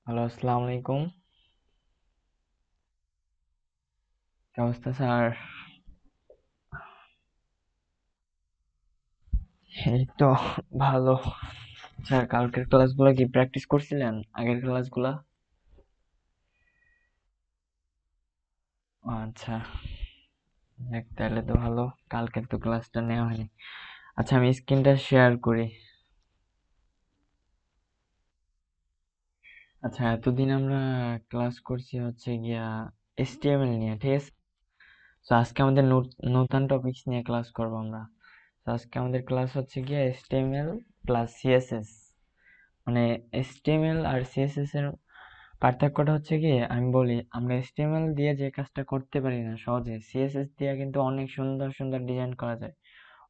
Hello, আসসালামু আলাইকুম। কি অবস্থা স্যার? এই তো ভালো। স্যার, কালকের ক্লাসগুলো কি প্র্যাকটিস করছিলেন? আগের ক্লাসগুলা? ও আচ্ছা, যাক তাহলে তো ভালো। কালকের তো ক্লাসটা নেওয়া হয়নি। আচ্ছা, আমি স্ক্রিনটা শেয়ার করি। আচ্ছা, এতদিন আমরা ক্লাস করছি হচ্ছে গিয়া HTML নিয়ে, ঠিক আছে? তো আজকে আমাদের নতুন টপিকস নিয়ে ক্লাস করব আমরা। তো আজকে আমাদের ক্লাস হচ্ছে গিয়া HTML প্লাস CSS। মানে HTML আর CSS এর পার্থক্যটা হচ্ছে কি, আমি বলি, আমরা HTML দিয়ে যে কাজটা করতে পারি না সহজে, CSS দিয়ে কিন্তু অনেক সুন্দর সুন্দর ডিজাইন করা যায়।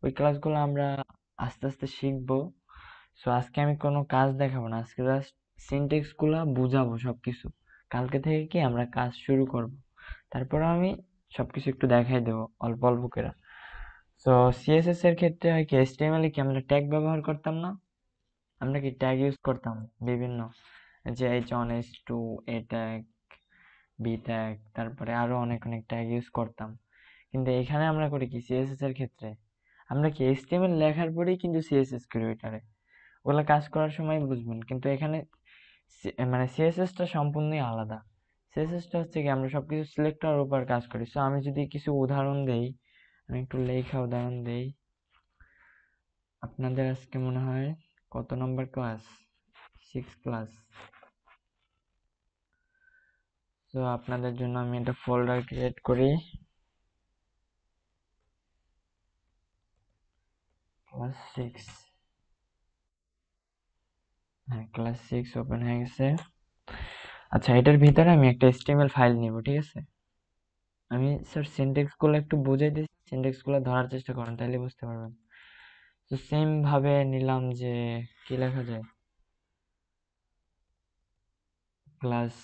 ওই ক্লাসগুলো আমরা আস্তে আস্তে শিখবো। সো আজকে আমি কোনো কাজ দেখাবো না, আজকে জাস্ট সিনটেক্স গুলা বুঝাবো সবকিছু। কালকে থেকে কি আমরা কাজ শুরু করব। তারপর আমি সবকিছু একটু দেখাই দেবো অল্প অল্প করে। তো CSS এর ক্ষেত্রে হয় কি, HTML এ কি আমরা ট্যাগ ব্যবহার করতাম না? আমরা কি ট্যাগ ইউজ করতাম বিভিন্ন, যে H1 H2 A tag, B tag, তারপরে আরো অনেক অনেক ট্যাগ ইউজ করতাম। কিন্তু এখানে আমরা করি কি, সিএসএস এর ক্ষেত্রে আমরা কি এইচটিএমএল লেখার পরেই কিন্তু সিএসএস করি ওইটারে। ওগুলা কাজ করার সময় বুঝবেন, কিন্তু এখানে মানে সিএসএস টা সম্পূর্ণই আলাদা। সিএসএস টা হচ্ছে কি, আমরা সবকিছু সিলেক্ট করার উপর কাজ করি। সো আমি যদি কিছু উদাহরণ দেই, আমি একটু লেখা উদাহরণ দেই। আপনাদের আজকে মনে হয় কত নম্বর ক্লাস? 6 ক্লাস। তো আপনাদের জন্য আমি একটা ফোল্ডার ক্রিয়েট করি। ক্লাস 6। হ্যাঁ, ক্লাস 6 ওপেন হয়ে গেছে। আচ্ছা, এটার ভিতরে আমি একটা HTML ফাইল নিব, ঠিক আছে? আমি স্যার সিনট্যাক্স গুলো একটু বুঝাই দিচ্ছি, সিনট্যাক্স গুলো ধরার চেষ্টা করেন, তাহলে বুঝতে পারবেন। তো সেম ভাবে নিলাম যে কি লেখা যায়, ক্লাস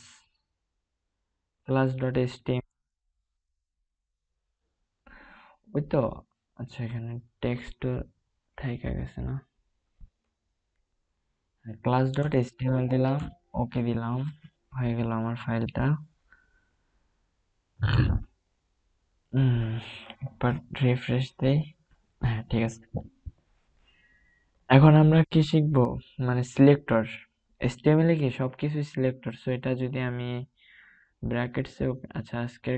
ক্লাস ডট html। ওই তো। আচ্ছা, এখানে টেক্সট থাইকা গেছে না? ক্লাস ডট html দিলাম, ওকে দিলাম, হয়ে গেল আমার ফাইলটা। একবার রিফ্রেশ দেই। হ্যাঁ, ঠিক আছে। এখন আমরা কি শিখবো, মানে সিলেক্টর। HTML এ কি সবকিছু সিলেক্টর। সো এটা যদি আমি ব্র্যাকেটসে, আচ্ছা আজকে,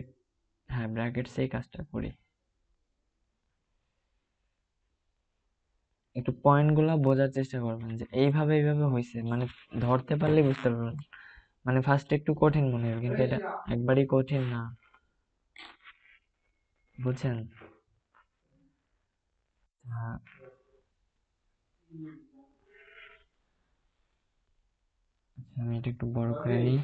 হ্যাঁ ব্র্যাকেটসে এই কাজটা করি। একটু পয়েন্ট গুলা বোঝার চেষ্টা করবেন যে এইভাবে এইভাবে হয়েছে, মানে ধরতে পারলে বুঝতে পারবেন। মানে ফার্স্ট একটু কঠিন মনে হবে, কিন্তু এটা একবারই কঠিন না, বুঝছেন? হ্যাঁ। আচ্ছা, আমি এটা একটু বড় করে নিই।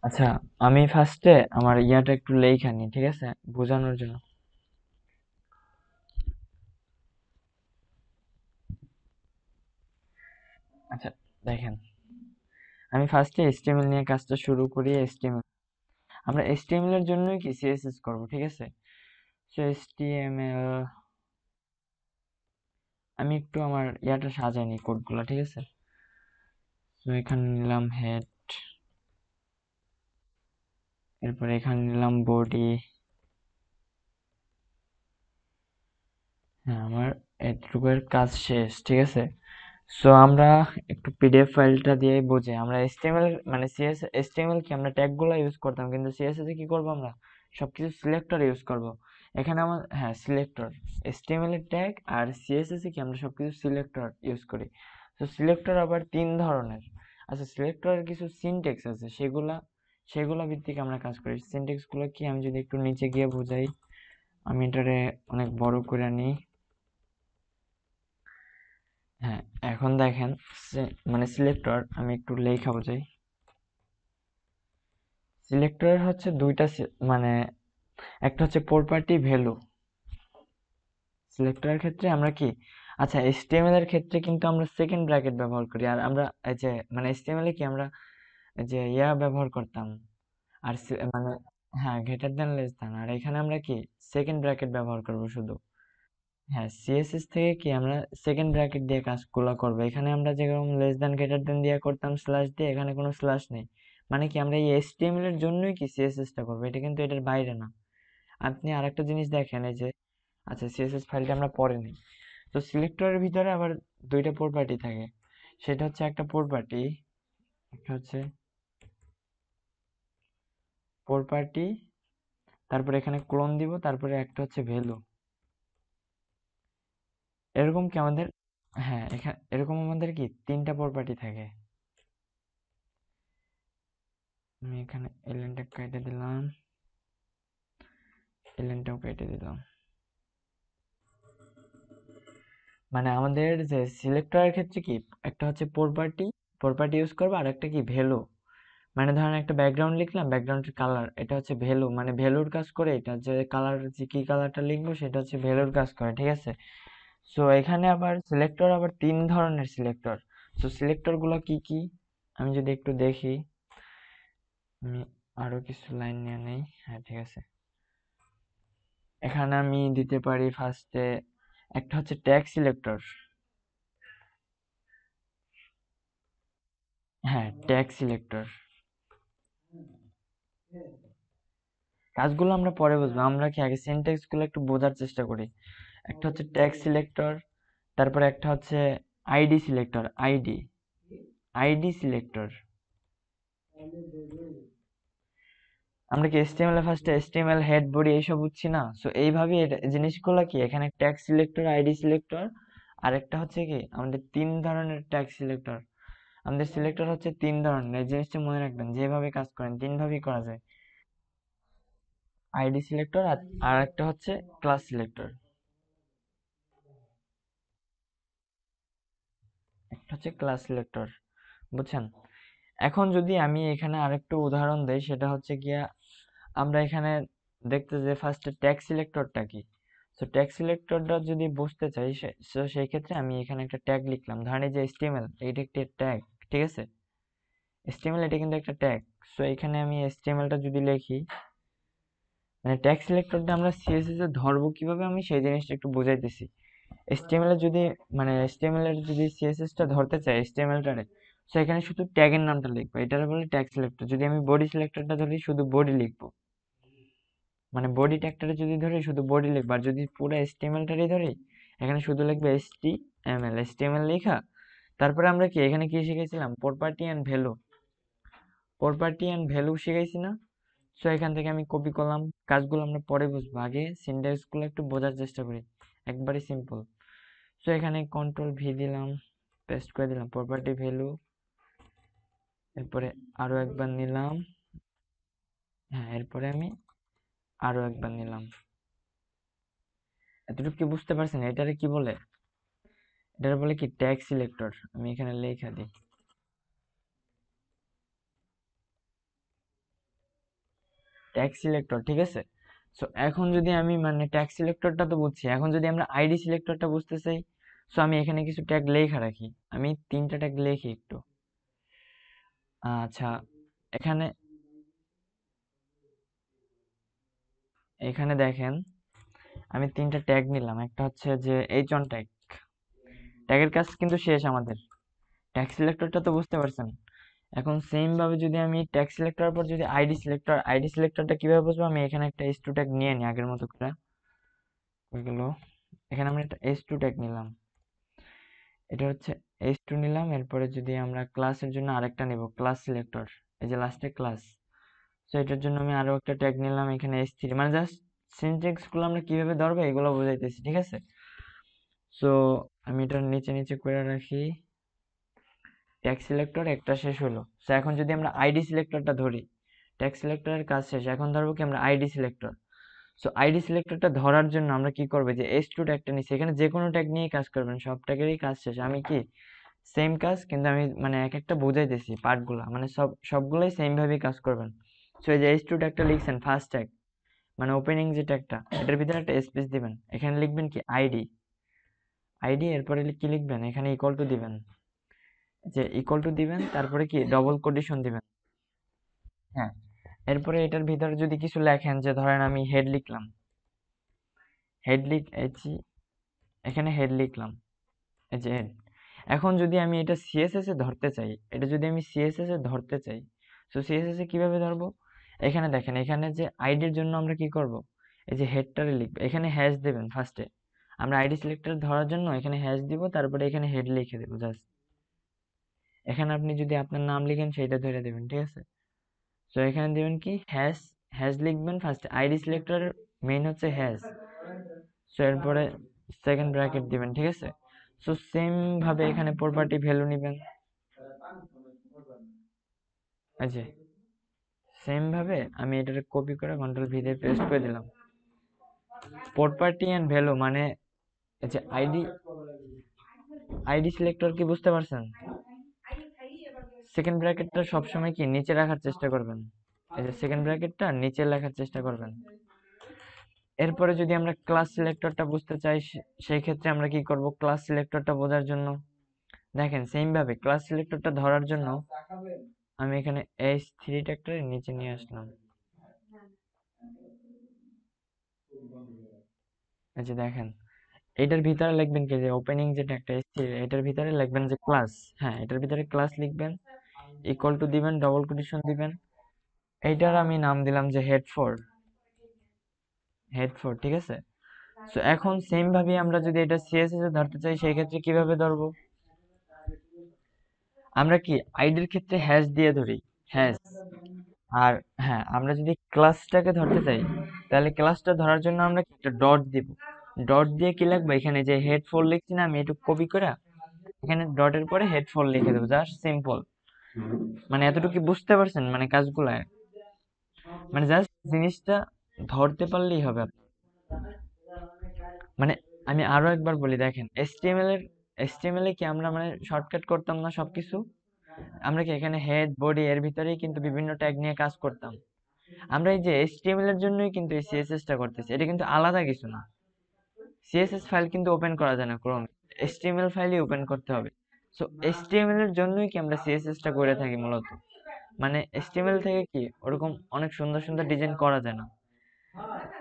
আচ্ছা, আমি ফার্স্টে আমার ইয়াটা একটু লেখা নিই, ঠিক আছে, বোঝানোর জন্য। আচ্ছা, দেখেন, আমি ফার্স্টে HTML নিয়ে কাজটা শুরু করি। HTML, আমরা HTML এর জন্যই কি CSS করব, ঠিক আছে? সো HTML, আমি একটু আমার ইয়াটা সাজাই নি কোডগুলো, ঠিক আছে? তো এখানে নিলাম হেড, এরপর এখানে নিলাম বডি। হ্যাঁ, আমার এটুকুর কাজ শেষ, ঠিক আছে? সো আমরা একটু পিডিএফ ফাইলটা দিয়ে বুঝে, আমরা HTML মানে HTML কি আমরা ট্যাগ গুলো ইউজ করতাম, কিন্তু CSS এ কি করব, আমরা সবকিছু সিলেক্টর ইউজ করব। এখানে আমার, হ্যাঁ সিলেক্টর, HTML এর ট্যাগ আর CSS এ কি আমরা সবকিছু সিলেক্টর ইউজ করি। তো সিলেক্টর আবার তিন ধরনের। আচ্ছা, সিলেক্টরের কিছু সিনট্যাক্স আছে, সেগুলা সেগুলা ভিত্তিক আমরা কাজ করি। সিনট্যাক্স গুলো কি, আমি যদি একটু নিচে গিয়ে বুঝাই, আমি এটারে অনেক বড় করে নিই। হ্যাঁ, এখন দেখেন, মানে সিলেক্টর, আমি একটু লেখা বোঝাই। সিলেক্টরের হচ্ছে দুইটা মানে একটা হচ্ছে প্রপার্টি ভ্যালু। সিলেক্টরের ক্ষেত্রে আমরা কি, আচ্ছা HTML এর ক্ষেত্রে কিন্তু আমরা সেকেন্ড ব্র্যাকেট ব্যবহার করি, আর আমরা এই যে মানে HTML এ কি আমরা এই যে ইয়া ব্যবহার করতাম, আর মানে হ্যাঁ গ্রেটার দ্যান লেস দ্যান, আর এখানে আমরা কি সেকেন্ড ব্র্যাকেট ব্যবহার করব শুধু। হ্যাঁ, সিএসএস থেকে কি আমরা সেকেন্ড ব্র্যাকেট দিয়ে কাজগুলো করবো। এখানে আমরা যেরকম লেস দ্যান গ্রেটার দ্যান দিয়ে করতাম স্ল্যাশ দিয়ে, এখানে কোনো স্ল্যাশ নেই। মানে কি আমরা এই এইচটিএমএল এর জন্যই কি সিএসএস টা করবো, এটা কিন্তু এটার বাইরে না। আপনি আরেকটা জিনিস দেখেন, এই যে আচ্ছা সিএসএস ফাইলটা আমরা পরে নিই। তো সিলেক্টরের ভিতরে আবার দুইটা প্রপার্টি থাকে। সেটা হচ্ছে একটা প্রপার্টি, একটা হচ্ছে প্রপার্টি, তারপরে এখানে ক্লোন দিব, তারপরে একটা হচ্ছে ভ্যালু। এরকম কি আমাদের, হ্যাঁ এখানে এরকম আমাদের কি তিনটা প্রপার্টি থাকে। আমি এখানে এলিয়েনটা কেটে দিলাম, এলিয়েনটাও কেটে দিলাম। মানে আমাদের যে সিলেক্টরের ক্ষেত্রে কি একটা হচ্ছে প্রপার্টি, প্রপার্টি ইউজ করবো, আর একটা কি ভ্যালু। মানে ধরেন একটা ব্যাকগ্রাউন্ড লিখলাম, ব্যাকগ্রাউন্ডের কালার, এটা হচ্ছে ভ্যালু, মানে ভ্যালুর কাজ করে। এটা যে কালার, যে কি কালারটা লিখবো সেটা হচ্ছে ভ্যালুর কাজ করে, ঠিক আছে। সো এখানে আবার সিলেক্টর আবার তিন ধরনের সিলেক্টর। সো সিলেক্টর গুলো কি কি আমি যদি একটু দেখি, আমি আরো কিছু লাইন নিয়ে নেই। হ্যাঁ ঠিক আছে, এখানে আমি দিতে পারি ফার্স্টে একটা হচ্ছে ট্যাগ সিলেক্টর। হ্যাঁ ট্যাগ সিলেক্টর, কাজগুলো আমরা পরে বুঝবো, আমরা কি আগে সিনট্যাক্স গুলো একটু বোঝার চেষ্টা করি। একটা হচ্ছে ট্যাগ সিলেক্টর, তারপরে একটা হচ্ছে ID selector, ID, ID selector. আমরা কি এসটিএমএল এ ফার্স্টে এসটিএমএল হেড বডি এইসব বুঝছি না, সো এইভাবে জিনিসগুলো কি এখানে ট্যাগ সিলেক্টর, আইডি সিলেক্টর, আর একটা হচ্ছে কি আমাদের তিন ধরনের ট্যাগ সিলেক্টর। আমাদের সিলেক্টর হচ্ছে তিন ধরনের, এই জিনিসটা মনে রাখবেন, যেভাবে কাজ করেন তিন ভাবেই করা যায়। আইডি সিলেক্টর, আর একটা হচ্ছে ক্লাস সিলেক্টর, একটা হচ্ছে ক্লাস সিলেক্টর, বুঝছেন। এখন যদি আমি এখানে আরেকটু উদাহরণ দেই, সেটা হচ্ছে গিয়া আমরা এখানে দেখতে যে ফার্স্টে ট্যাগ সিলেক্টরটা কি। তো ট্যাগ সিলেক্টরটা যদি বুঝতে চাই, সেই ক্ষেত্রে আমি এখানে একটা ট্যাগ লিখলাম, ধরেন এই যে এসটিএমএল, এইটা একটা ট্যাগ, ঠিক আছে। এসটিএমএল এটা কিন্তু একটা ট্যাগ। সো এখানে আমি এসটিএমএলটা যদি লিখি, মানে ট্যাগ সিলেক্টরটা আমরা সিএসএস এ ধরবো কিভাবে, আমি সেই জিনিসটা একটু বুঝাইতেছি। এসটিএমএল এর যদি, মানে এসটিএমএল এর যদি সিএসএস টা ধরতে চাই এসটিএমএল টারে, তো এখানে শুধু ট্যাগের নামটা লিখবো, এটার বলে ট্যাগ সিলেক্টর। যদি আমি বডি সিলেক্টরটা ধরি, শুধু বডি লিখবো, মানে বডি ট্যাগটারে যদি ধরি শুধু বডি লিখবো। আর যদি পুরো এসটিএমএল টারই ধরি, এখানে শুধু লিখবে এসটিএমএল, এসটিএমএল লেখা। তারপরে আমরা কি এখানে কি শিখেছিলাম, property and value, property and value শিখাইছি না। সো এখান থেকে আমি কপি করলাম। কাজগুলো আমরা পরে বুঝবো, আগে সিনট্যাক্স গুলো একটু বোঝার চেষ্টা করি, একবারে সিম্পল। সো এখানে কন্ট্রোল ভি দিলাম, পেস্ট করে দিলাম প্রপার্টি ভ্যালু, এরপরে আরো একবার নিলাম। হ্যাঁ এরপরে আমি আরো একবার নিলাম। এতটুকু কি বুঝতে পারছেন এটারে কি বলে? এটারে বলে কি ট্যাগ সিলেক্টর। আমি এখানে লেখা দিই ট্যাগ সিলেক্টর, ঠিক আছে। সো এখন যদি আমি মানে ট্যাগ সিলেক্টরটা তো বুঝছি, এখন যদি আমরা আইডি সিলেক্টরটা বুঝতে চাই, সো আমি এখানে কিছু ট্যাগ লেখা রাখি। আমি তিনটা ট্যাগ লিখি একটু। আচ্ছা, এখানে এখানে দেখেন, আমি তিনটা ট্যাগ নিলাম। একটা হচ্ছে যে এইচ অন ট্যাগ, ট্যাগের কাজ কিন্তু শেষ আমাদের। ট্যাগ সিলেক্টরটা তো বুঝতে পারছেন। এখন সেম ভাবে যদি আমি ট্যাগ সিলেক্টরের পর যদি আইডি সিলেক্টর, আইডি সিলেক্টরটা কিভাবে বুঝবো, আমি এখানে একটা এইচ টু ট্যাগ নিয়ে নিই আগের মতো করে। হয়ে গেল, এখানে আমরা একটা এইচ টু ট্যাগ নিলাম, এটা হচ্ছে এইচ টু নিলাম। এরপরে যদি আমরা ক্লাসের জন্য আরেকটা নিব, ক্লাস সিলেক্টর, এই যে লাস্টে ক্লাস। তো এটার জন্য আমি আরো একটা ট্যাগ নিলাম, এখানে এইচ থ্রি। মানে জাস্ট সিনট্যাক্স গুলো আমরা কিভাবে ধরবো এগুলো বুঝাইতেছি, ঠিক আছে। সো আমি এটা নিচে নিচে করে রাখি। ট্যাগ সিলেক্টর একটা শেষ হলো। তো এখন যদি আমরা আইডি সিলেক্টরটা ধরি, ট্যাগ সিলেক্টরের কাজ শেষ, এখন ধরবো কি আমরা আইডি সিলেক্টর। সো আইডি সিলেক্টরটা ধরার জন্য আমরা কি করবো, যে এস টু ট্যাগটা নিচ্ছি, এখানে যে কোনো ট্যাগ নিয়েই কাজ করবেন, সব ট্যাগেরই কাজ শেষ। আমি কি সেম কাজ, কিন্তু আমি মানে এক একটা বোঝাইতেছি পার্টগুলা, মানে সবগুলোই সেম ভাবেই কাজ করবেন। সো এই যে এইচ টু ট্যাগটা লিখছেন ফার্স্ট ট্যাগ, মানে ওপেনিং যে ট্যাগটা, এটার ভিতরে একটা স্পেস দিবেন, এখানে লিখবেন কি আইডি, আইডি। এরপরে কি লিখবেন, এখানে ইকুয়াল টু দিবেন, যে ইকুয়াল টু দিবেন, তারপরে কি ডবল কোটেশন দিবেন। হ্যাঁ, এরপরে এটার ভিতরে যদি কিছু লেখেন, যে ধরেন আমি হেড লিখলাম, হেড লিখ, এখানে হেড লিখলাম, এই যে হেড। এখন যদি আমি এটা সিএসএস এ ধরতে চাই, এটা যদি আমি সিএসএস এ ধরতে চাই, তো সিএসএস এ কিভাবে ধরবো? এখানে দেখেন, এখানে যে আইডির জন্য আমরা কি করব, এই যে হেডটারে লিখবো, এখানে হ্যাশ দেবেন ফার্স্টে। আমরা আইডি সিলেক্টর ধরার জন্য এখানে হ্যাশ দিব, তারপরে এখানে হেড লিখে দেবো জাস্ট। এখানে আপনি যদি আপনার নাম লিখেন সেটা ধরে দেবেন, ঠিক আছে? তো এখানে দিবেন কি হ্যাশ, হ্যাশ লিখবেন ফার্স্ট, আইডি সিলেক্টর মেইন হচ্ছে হ্যাশ। সো এরপরে সেকেন্ড ব্র্যাকেট দিবেন, ঠিক আছে? সো সেম ভাবে এখানে প্রপার্টি ভ্যালু নিবেন, এই যে সেম ভাবে আমি এটাকে কপি করে কন্ট্রোল ভি দিয়ে পেস্ট করে দিলাম। প্রপার্টি এন্ড ভ্যালু মানে এই যে আইডি, আইডি সিলেক্টর কি বুঝতে পারছেন? সেকেন্ড ব্র্যাকেটটা সবসময় কি নিচে রাখার চেষ্টা করবেন, এই যে সেকেন্ড ব্র্যাকেটটা নিচে লেখার চেষ্টা করবেন। এরপরে যদি আমরা ক্লাস সিলেক্টরটা বুঝতে চাই, সেই ক্ষেত্রে আমরা কি করব, ক্লাস সিলেক্টরটা বোঝার জন্য দেখেন সেম ভাবে ক্লাস সিলেক্টরটা ধরার জন্য আমি এখানে এইচ থ্রি ট্যাগটা নিচে নিয়ে আসলাম, এই যে দেখেন এটার ভিতরে লিখবেন কি, যে ওপেনিং যে ট্যাগটা এসছে এটার ভিতরে লিখবেন যে ক্লাস, হ্যাঁ এটার ভিতরে ক্লাস লিখবেন, ইকুয়াল টু দিবেন, ডবল কোটেশন দিবেন। এইটার আমি নাম দিলাম যে হেড ফোর, হেড ফোর, ঠিক আছে? তো এখন সেম ভাবে আমরা যদি এটা সিএসএস এ ধরতে চাই, সেই ক্ষেত্রে কিভাবে ধরবো? আমরা কি আইডির ক্ষেত্রে হ্যাশ দিয়ে ধরি, হ্যাশ। আর হ্যাঁ, আমরা যদি ক্লাসটাকে ধরতে চাই, তাহলে ক্লাসটা ধরার জন্য আমরা একটা ডট দিব। ডট দিয়ে কি লিখবো, এখানে যে হেড ফোর লিখছি না আমি, একটু কপি করে এখানে ডটের পরে হেড ফোর লিখে দেবো, জাস্ট সিম্পল। মানে এতটুকু বুঝতে পারছেন মানে কাজগুলা, মানে জাস্ট জিনিসটা ধরতে পারলেই হবে মানে আমি আরো একবার বলি, দেখেন এসটিএমএল এ কি আমরা মানে শর্টকাট করতাম না সবকিছু? আমরা কি এখানে হেড বডি এর ভিতরেই কিন্তু বিভিন্ন ট্যাগ নিয়ে কাজ করতাম। আমরা এই যে এইচটিএমএল এর জন্যই কিন্তু এই সিএসএস টা করতেছি, এটা কিন্তু আলাদা কিছু না। সিএসএস ফাইল কিন্তু ওপেন করা যায় না ক্রোম, এইচটিএমএল ফাইলই ওপেন করতে হবে। সো এইচটিএমএল এর জন্যই কি আমরা সিএসএস টা করে থাকি মূলত। মানে এইচটিএমএল থেকে কি ওরকম অনেক সুন্দর সুন্দর ডিজাইন করা যায় না,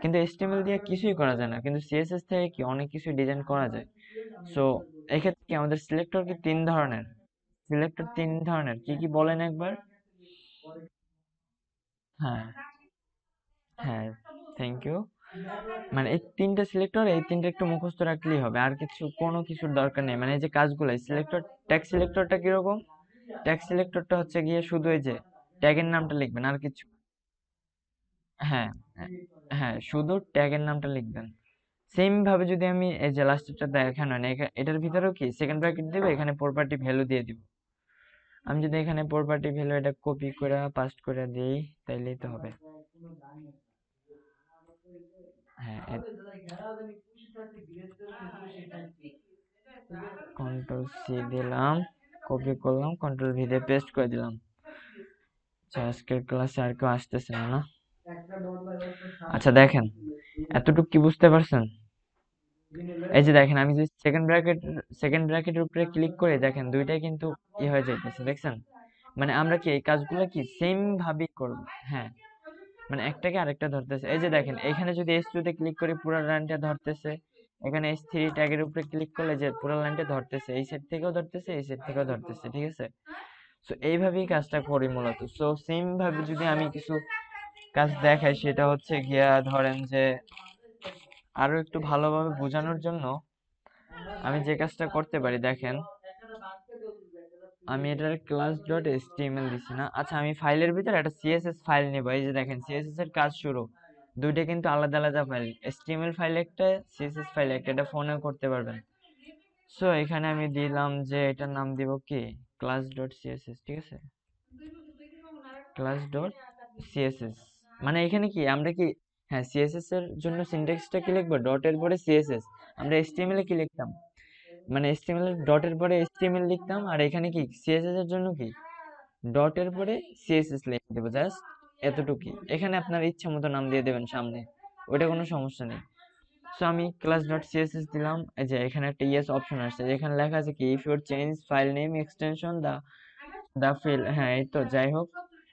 কিন্তু এইচটিএমএল দিয়ে কিছুই করা যায় না, কিন্তু সিএসএস থেকে কি অনেক কিছু ডিজাইন করা যায়। সো এক্ষেত্রে কি আমাদের সিলেক্টর কি তিন ধরনের, সিলেক্টর তিন ধরনের, কি কি বলেন একবার? হ্যাঁ, হ্যাঁ, থ্যাংক ইউ। মানে এই তিনটা সিলেক্টর, এই তিনটা একটু মুখস্থ রাখলেই হবে, আর কিছু কোনো কিছুর দরকার নেই। মানে এই যে কাজগুলো সিলেক্টর, ট্যাগ সিলেক্টরটা কিরকম, ট্যাগ সিলেক্টরটা হচ্ছে গিয়ে শুধু এই যে ট্যাগের নামটা লিখবেন আর কিছু, হ্যাঁ, হ্যাঁ শুধু ট্যাগের নামটা লিখবেন। সেম ভাবে যদি আমি এই যে লাস্টেরটা দেখানো হয় না, এটার ভিতরেও কি সেকেন্ড ব্র্যাকেট দিব, এখানে প্রপার্টি ভ্যালু দিয়ে দিব। আমি যদি এখানে প্রপার্টি ভ্যালু এটা কপি করে পাস্ট করে দিই, তাইলেই তো হবে। হ্যাঁ, কন্ট্রোল সি দিলাম, কপি করলাম, কন্ট্রোল ভি দিয়ে পেস্ট করে দিলাম। আচ্ছা, আজকের ক্লাসে আর কেউ আসতেছে না, না? আচ্ছা দেখেন, এতটুকু কি বুঝতে পারছেন? এই যে দেখেন আমি যে সেকেন্ড ব্র্যাকেটের উপরে ক্লিক করে দেখেন দুইটাই কিন্তু হয়ে যাইতেছে, দেখছেন? মানে আমরা কি এই কাজগুলো কি সেম ভাবেই করব। হ্যাঁ, মানে একটাকে আরেকটা ধরতেছে। এই যে দেখেন এখানে যদি এস টু তে ক্লিক করি পুরো লাইনটা ধরতেছে, এখানে এস থ্রি ট্যাগের উপরে ক্লিক করলে যে পুরো লাইনটা ধরতেছে, এই সাইড থেকেও ধরতেছে, এই সাইড থেকেও ধরতেছে, ঠিক আছে? সো এইভাবেই কাজটা করি মূলত। সো সেম ভাবে যদি আমি কিছু কাজ দেখাই, সেটা হচ্ছে গিয়া ধরেন যে আরো একটু ভালোভাবে বোঝানোর জন্য আমি যে কাজটা করতে পারি, দেখেন আমি এটার ক্লাস ডট এচটিএমএল দিছি না, আচ্ছা আমি ফাইলের ভিতরে একটা সিএসএস ফাইল নেব। এই যে দেখেন সিএসএস এর কাজ শুরু, দুইটা কিন্তু আলাদা আলাদা ফাইল, এচটিএমএল ফাইল একটা, সিএসএস ফাইল একটা, এটা ফোনেও করতে পারবেন। সো এখানে আমি দিলাম যে এটার নাম দিব কি ক্লাস ডট সিএসএস, ঠিক আছে? ক্লাস ডট সিএসএস মানে এখানে কি আমরা কি, হ্যাঁ সিএসএস এর জন্য সিনট্যাক্সটা কি লিখবো, ডটের পরে সিএসএস। আমরা এইচটিএমএল এ কি লিখতাম, মানে এইচটিএমএল এর ডটের পরে এইচটিএমএল লিখতাম, আর এখানে কি সিএসএস এর জন্য কি ডটের পরে সিএসএস লিখে দেবো, জাস্ট এতটুকুই। এখানে আপনার ইচ্ছা মতো নাম দিয়ে দেবেন সামনে, ওইটা কোনো সমস্যা নেই। সো আমি ক্লাস ডট সিএসএস দিলাম, এই যে এখানে একটা ইয়েস অপশন আসছে, যেখানে লেখা আছে কি if your change file name extension the the file, হ্যাঁ এই তো যাই হোক,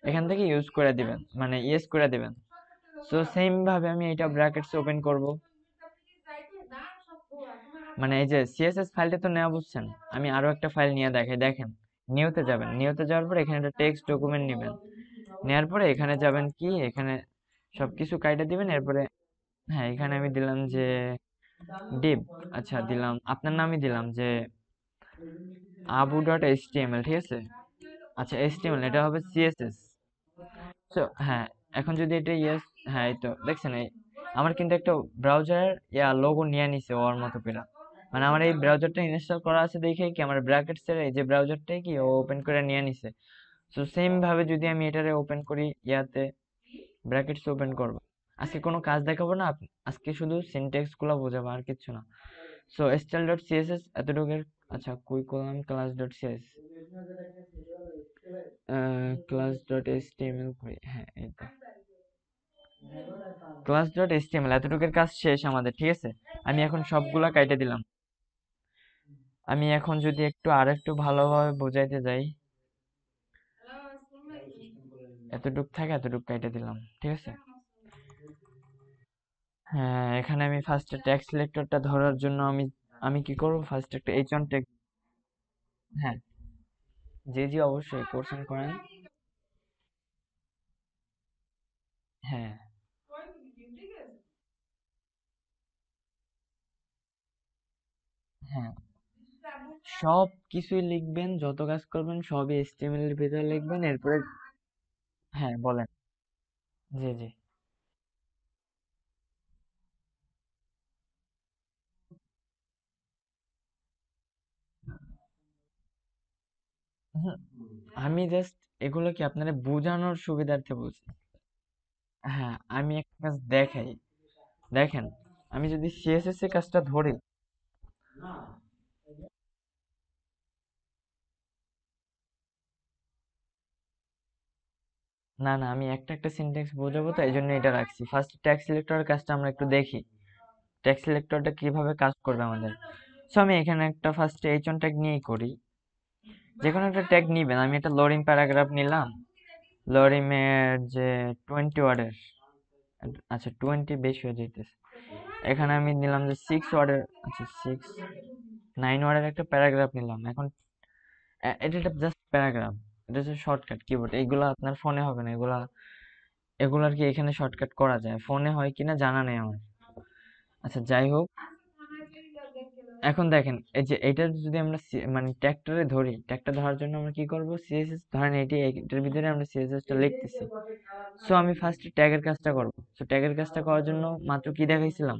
এখান থেকে ইউজ করে দিবেন, মানে ইয়েস করে দিবেন। সো সেম ভাবে আমি এটা ব্র্যাকেটস ওপেন করব, মানে এই যে সিএসএস ফাইলটা তো নেওয়া বুঝছেন, আমি আরো একটা ফাইল নিয়ে দেখাই, দেখেন। নিউতে যাবেন, নিউতে যাওয়ার পরে এখানে একটা টেক্সট ডকুমেন্ট নেবেন, নেওয়ার পরে এখানে যাবেন কি, এখানে সবকিছু কাইটা দিবেন, এরপরে হ্যাঁ এখানে আমি দিলাম যে ডিপ, আচ্ছা দিলাম আপনার নামই দিলাম যে আবু ডট এইচটিএমএল, ঠিক আছে। আচ্ছা এইচটিএমএল এটা হবে সিএসএস। তো হ্যাঁ, এখন যদি এটা ইয়েস, হ্যাঁ এই তো দেখছেন, এই আমার কিন্তু একটা ব্রাউজার লোগো নিয়ে নিছে ওর মতো করে, মানে আমার এই ব্রাউজারটা ইনস্টল করা আছে দেখে কি আমার ব্র্যাকেটস এর এই যে ব্রাউজারটাই কি ও ওপেন করে নিয়ে নিছে। তো সেম ভাবে যদি আমি এটারে ওপেন করি ইয়াতে, ব্র্যাকেটস ওপেন করব, আজকে কোনো কাজ দেখাবো না, আজকে শুধু সিনট্যাক্স গুলো বোঝাবো আর কিছু না। সো style ডট সিএসএস এতটুকুর, আচ্ছা কুই করলাম class dot CS, class dot HTML করি, হ্যাঁ এই তো ক্লাস ডট এইচটিএমএল, এতটুকুর কাজ শেষ আমাদের, ঠিক আছে। আমি এখন সবগুলা কাইটে দিলাম। আমি এখন যদি একটু আর একটু ভালোভাবে বোঝাইতে যাই, এতটুক থাকে এতটুক কাইটে দিলাম, ঠিক আছে। হ্যাঁ এখানে আমি ফার্স্টে ট্যাগ সিলেক্টরটা ধরার জন্য আমি আমি কি করব, ফার্স্ট একটা এইচ অন ট্যাগ, হ্যাঁ জি জি অবশ্যই কোর্সন করেন। হ্যাঁ হ্যাঁ, সব কিছুই লিখবেন, যত কাজ করবেন সবই এইচটিএমএল এর ভিতরে লিখবেন, এরপরে হ্যাঁ বলেন। জি জি। হুম, আমি জাস্ট এগুলো কি আপনারা বোঝানোর সুবিধার্থে বলছি। হ্যাঁ আমি একটা কাজ দেখাই, দেখেন, আমি যদি সিএসএস এর কাজটা ধরি, না না আমি একটা একটা সিনট্যাক্স বোঝাবো, তো এই জন্য এটা রাখছি। ফার্স্ট ট্যাগ সিলেক্টরের কাজটা আমরা একটু দেখি, ট্যাগ সিলেক্টরটা কিভাবে কাজ করবে আমাদের। সো আমি এখানে একটা ফার্স্ট এইচ অন ট্যাগ নিয়েই করি, যে কোনো একটা ট্যাগ নিবেন। আমি একটা লরিং প্যারাগ্রাফ নিলাম, লরিমের যে 20 ওয়ার্ডের, আচ্ছা 20 বেশি হয়ে যাইতেছে, এখানে আমি নিলাম যে 6 ওয়ার্ডের, আচ্ছা 9 ওয়ার্ডের একটা প্যারাগ্রাফ নিলাম। এখন এটা একটা জাস্ট প্যারাগ্রাফ, এটা হচ্ছে শর্টকাট কিবোর্ড, এইগুলা আপনার ফোনে হবে না, এগুলা এগুলো আর কি এখানে শর্টকাট করা যায়, ফোনে হয় কিনা জানা নেই আমার। আচ্ছা যাই হোক, এখন দেখেন এই যে এটা যদি আমরা মানে ট্যাগটারে ধরি, ট্যাগটা ধরার জন্য আমরা কি করব, সিএসএস ধরেন এটার ভিতরে আমরা সিএসএস টা লিখতেছি। সো আমি ফার্স্ট ট্যাগের কাজটা করব। সো ট্যাগের কাজটা করার জন্য মাত্র কি দেখাইছিলাম,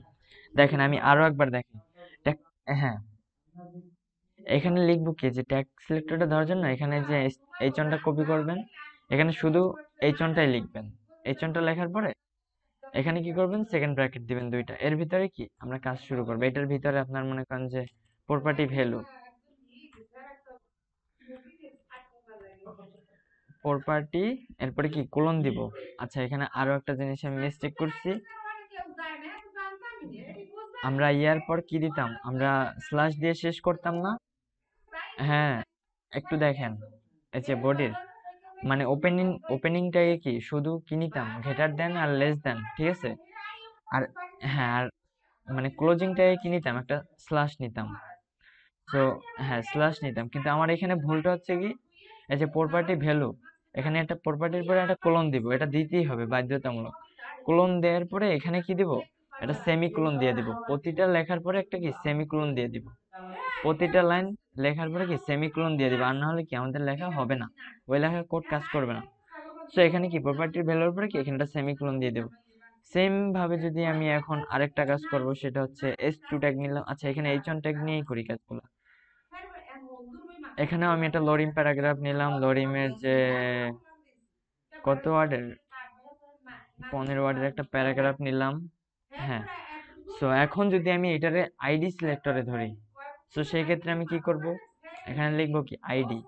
দেখেন আমি আরো একবার দেখি। ট্যাগ, হ্যাঁ এখানে লিখবো কি, যে ট্যাগ সিলেক্টরটা ধরার জন্য এখানে যে এইচ অনটা কপি করবেন, এখানে শুধু এইচ অনটাই লিখবেন। এইচ অনটা লেখার পরে এখানে কি করবেন, সেকেন্ড ব্র্যাকেট দিবেন দুইটা, এর ভিতরে কি আমরা কাজ শুরু করবো। এটার ভিতরে আপনার মনে করেন যে প্রপার্টি ভ্যালু, প্রপার্টি, এরপরে কি কোলন দিব। আচ্ছা এখানে আরো একটা জিনিস আমি মিস্টেক করছি, আমরা ইয়ার পর কি দিতাম, আমরা স্ল্যাশ দিয়ে শেষ করতাম না। হ্যাঁ একটু দেখেন, এই যে বডির মানে ওপেনিংটাকে কি শুধু কি নিতাম, গ্রেটার দেন আর লেস দেন, ঠিক আছে। আর হ্যাঁ আর মানে ক্লোজিংটাকে কি নিতাম, একটা স্ল্যাশ নিতাম। তো হ্যাঁ স্ল্যাশ নিতাম, কিন্তু আমার এখানে ভুলটা হচ্ছে কি, এই যে প্রপার্টি ভ্যালু, এখানে একটা প্রপার্টির পরে একটা কোলন দিব, এটা দিতেই হবে বাধ্যতামূলক। কোলন দেওয়ার পরে এখানে কি দিব, একটা সেমিকোলন দিয়ে দিব, প্রতিটা লেখার পরে একটা কি সেমিকোলন দিয়ে দিব, প্রতিটা লাইন লেখার পরে কি সেমিকোলন দিয়ে দিব, আর না হলে কি আমাদের লেখা হবে না, ওই লেখার কোড কাজ করবে না। সো এখানে কি প্রপার্টির ভ্যালুর পরে কি এখানে একটা সেমিকোলন দিয়ে দেব। সেম ভাবে যদি আমি এখন আরেকটা কাজ করব, সেটা হচ্ছে এস টু ট্যাগ নিলাম। আচ্ছা এখানে এইচ ওয়ান ট্যাগ নিয়েই করি কাজগুলো। এখানেও আমি একটা লরিম প্যারাগ্রাফ নিলাম, লরিমের যে কত ওয়ার্ডের, 15 ওয়ার্ডের একটা প্যারাগ্রাফ নিলাম। হ্যাঁ, সো এখন যদি আমি এটারে আইডি সিলেক্টরে ধরি, সো সেই ক্ষেত্রে আমি কি করব, এখানে লিখবো কি আইডি,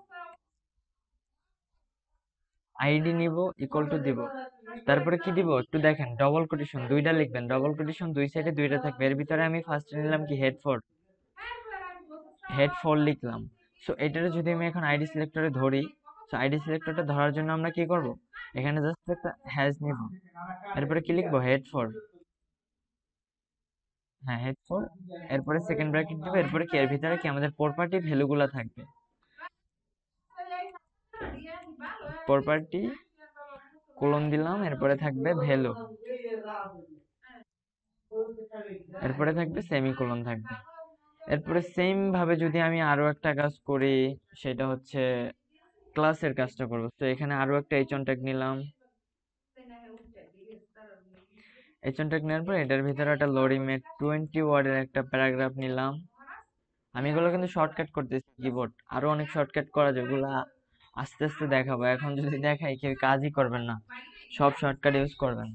আইডি নিব ইকুয়াল টু দিব, তারপরে কি দিব একটু দেখেন, ডবল কোটেশন দুইটা লিখবেন, ডবল কোটেশন দুই সাইডে দুইটা থাকবে, এর ভিতরে আমি ফার্স্ট নিলাম কি হেড ফোর, হেড ফোর লিখলাম। সো এটারে যদি আমি এখন আইডি সিলেক্টরে ধরি, সো আইডি সিলেক্টরটা ধরার জন্য আমরা কি করব, এখানে জাস্ট একটা হ্যাশ নিব, এরপরে কি লিখবো হেড ফোর, হ্যাঁ হেড 4, এরপরে সেকেন্ড ব্র্যাকেট দিব, এরপরে কি এর ভিতরে কি আমাদের প্রপার্টি ভ্যালুগুলো থাকবে। প্রপার্টি কোলন দিলাম, এরপরে থাকবে ভ্যালু, এরপরে থাকবে সেমিকোলন থাকবে। এরপরে সেম ভাবে যদি আমি আরো একটা কাজ করি, সেটা হচ্ছে ক্লাসের কাজটা করবো। তো এখানে আরো একটা এইচ1 ট্যাগ নিলাম। এইচ1 ট্যাগ নেওয়ার পর এটার ভিতরে একটা লরিমেট 20 ওয়ার্ডের একটা প্যারাগ্রাফ নিলাম। আমি এগুলো কিন্তু শর্টকাট করতেছি কিবোর্ড, আরো অনেক শর্টকাট করা যায়, ওগুলা আস্তে আস্তে দেখাবো। এখন যদি দেখাই কেউ কাজই করবেন না, সব শর্টকাট ইউজ করবেন।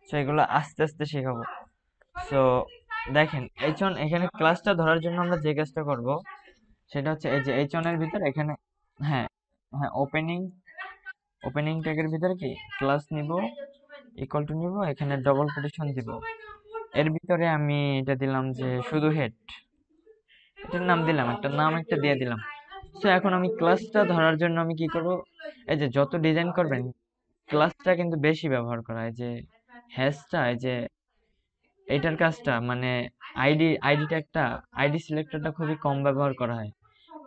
তো এগুলো আস্তে আস্তে শেখাবো। সো দেখেন এইচ1 এখানে ক্লাসটা ধরার জন্য আমরা যে কাজটা করব সেটা হচ্ছে এই যে এইচ1 এর ভিতরে এখানে, হ্যাঁ হ্যাঁ ওপেনিং, ওপেনিং ট্যাগের ভিতরে কি ক্লাস নিব, ইকুয়াল টু নিব, এখানে ডবল কোটেশন দিব। এর ভিতরে আমি এটা দিলাম যে শুধু হেড, এটার নাম দিলাম, একটা নাম একটা দিয়ে দিলাম। তো এখন আমি ক্লাসটা ধরার জন্য আমি কি করব, এই যে যত ডিজাইন করবেন ক্লাসটা কিন্তু বেশি ব্যবহার করা হয়, যে হ্যাশটা, এই যে এটার কাজটা মানে আইডি ট্যাগটা, আইডি সিলেক্টরটা খুবই কম ব্যবহার করা হয়,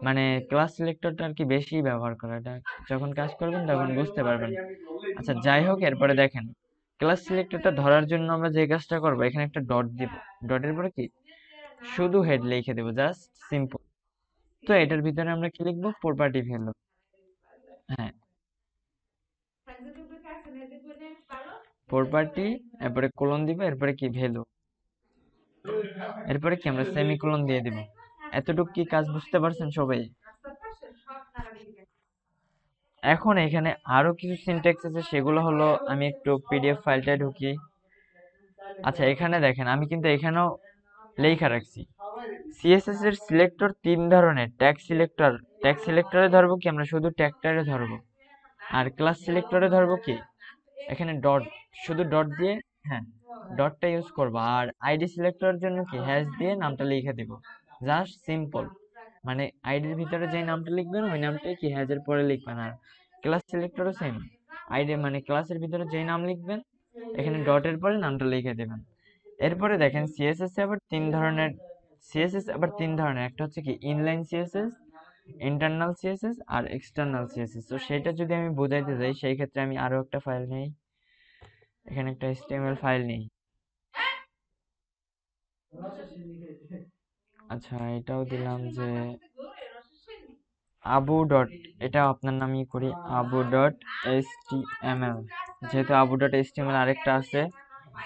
মানে ক্লাস সিলেক্টরটা আর কি বেশি ব্যবহার করা। এটা যখন কাজ করবেন তখন বুঝতে পারবেন। আচ্ছা যাই হোক, এরপরে দেখেন ক্লাস সিলেক্টরটা ধরার জন্য আমরা যে কাজটা করবো, এখানে একটা ডট দিব, ডটের পরে কি শুধু হেড লিখে দেবো, জাস্ট সিম্পল। তো এটার ভিতরে আমরা কি লিখবো, প্রপার্টি ভ্যালু। হ্যাঁ প্রপার্টি, এরপরে কোলন দিব, এরপরে কি ভ্যালু, এরপরে কি আমরা সেমিকোলন দিয়ে দিব। এতটুকু কি কাজ বুঝতে পারছেন সবাই? এখন এখানে আরো কিছু সিনট্যাক্স আছে, সেগুলো হলো আমি একটু পিডিএফ ফাইলটা ঢুকি। আচ্ছা এখানে দেখেন আমি কিন্তু এখানেও লেখা রাখছি, সিএসএস এর সিলেক্টর 3 ধরনের, ট্যাগ সিলেক্টরে ধরবো কি আমরা শুধু ট্যাগটারে ধরবো, আর ক্লাস সিলেক্টরে ধরবো কি এখানে ডট, শুধু ডট দিয়ে, হ্যাঁ ডটটা ইউজ করবো। আর আইডি সিলেক্টরের জন্য কি হ্যাশ দিয়ে নামটা লিখে দিব, জাস্ট সিম্পল। মানে আইডির ভিতরে যে নামটা লিখবেন ওই নামটাই কি হ্যাজের পরে লিখবেন। আর ক্লাস সিলেক্টরও সেম, আইডি মানে ক্লাসের ভিতরে যেই নাম লিখবেন এখানে ডটের পরে নামটা লিখে দেবেন। এরপরে দেখেন সিএসএস আবার তিন ধরনের, একটা হচ্ছে কি ইনলাইন সিএসএস, ইন্টারনাল সিএসএস আর এক্সটার্নাল সিএসএস। তো সেটা যদি আমি বোঝাইতে যাই সেই ক্ষেত্রে আমি আরো একটা ফাইল নেই, এখানে একটা HTML ফাইল নেই। আচ্ছা এটাও দিলাম যে আবু ডট, এটা আপনার নামই করি, আবু ডট HTML। যেহেতু আবু ডট HTML আরেকটা আছে,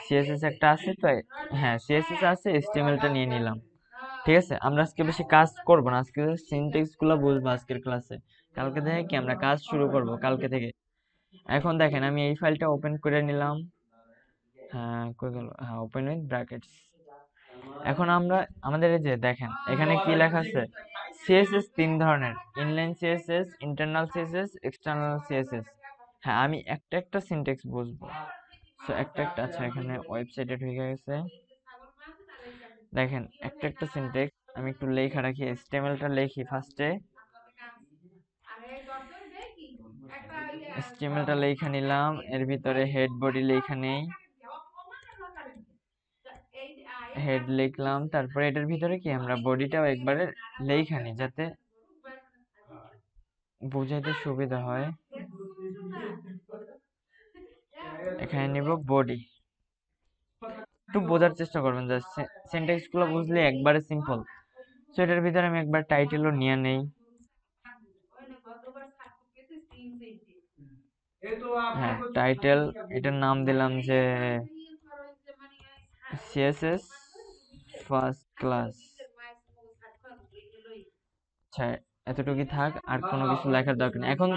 সিএসএস একটা আছে, তো হ্যাঁ সিএসএস আছে, HTML টা নিয়ে নিলাম। ঠিক আছে, আমরা আজকে বেশি কাজ করব না, আজকে সিনট্যাক্স গুলো বুঝবো আজকের ক্লাসে। কালকে থেকে কি আমরা কাজ শুরু করব কালকে থেকে। এখন দেখেন আমি এই ফাইলটা ওপেন করে নিলাম। হ্যাঁ কই গেল, হ্যাঁ ওপেন উইথ ব্র্যাকেটস। এখন আমরা আমাদের এই যে দেখেন এখানে কি লেখা আছে, সিএসএস 3 ধরনের, inline CSS, internal CSS, external CSS. হ্যাঁ আমি একটা একটা সিনট্যাক্স বুঝবো। তো একটা একটা, আচ্ছা এখানে ওয়েবসাইটে ঢুকে গেছে। দেখেন একটা একটা সিনট্যাক্স আমি একটু লেখা রাখি, HTML টা লেখি ফার্স্টে, HTML টা লেখা নিলাম, এর ভিতরে হেড বডি লেখা নেই, হেড লিখলাম, তারপরে এটার ভিতরে কি আমরা বডিটাও একবারে লেখা নিই যাতে বোঝাইতে সুবিধা হয়। এখানে নিব বডি, একটু বোঝার চেষ্টা করবেন, জাস্ট সিনট্যাক্স গুলো বুঝলে একবারে সিম্পল। তো এটার ভিতরে আমি একবার টাইটেলও নিয়ে নেই। হ্যাঁ টাইটেল, এটার নাম দিলাম যে সিএসএস ফার্স্ট ক্লাস। আচ্ছা এতটুকুই থাক, আর কোনো কিছু লেখার দরকার নেই। এখন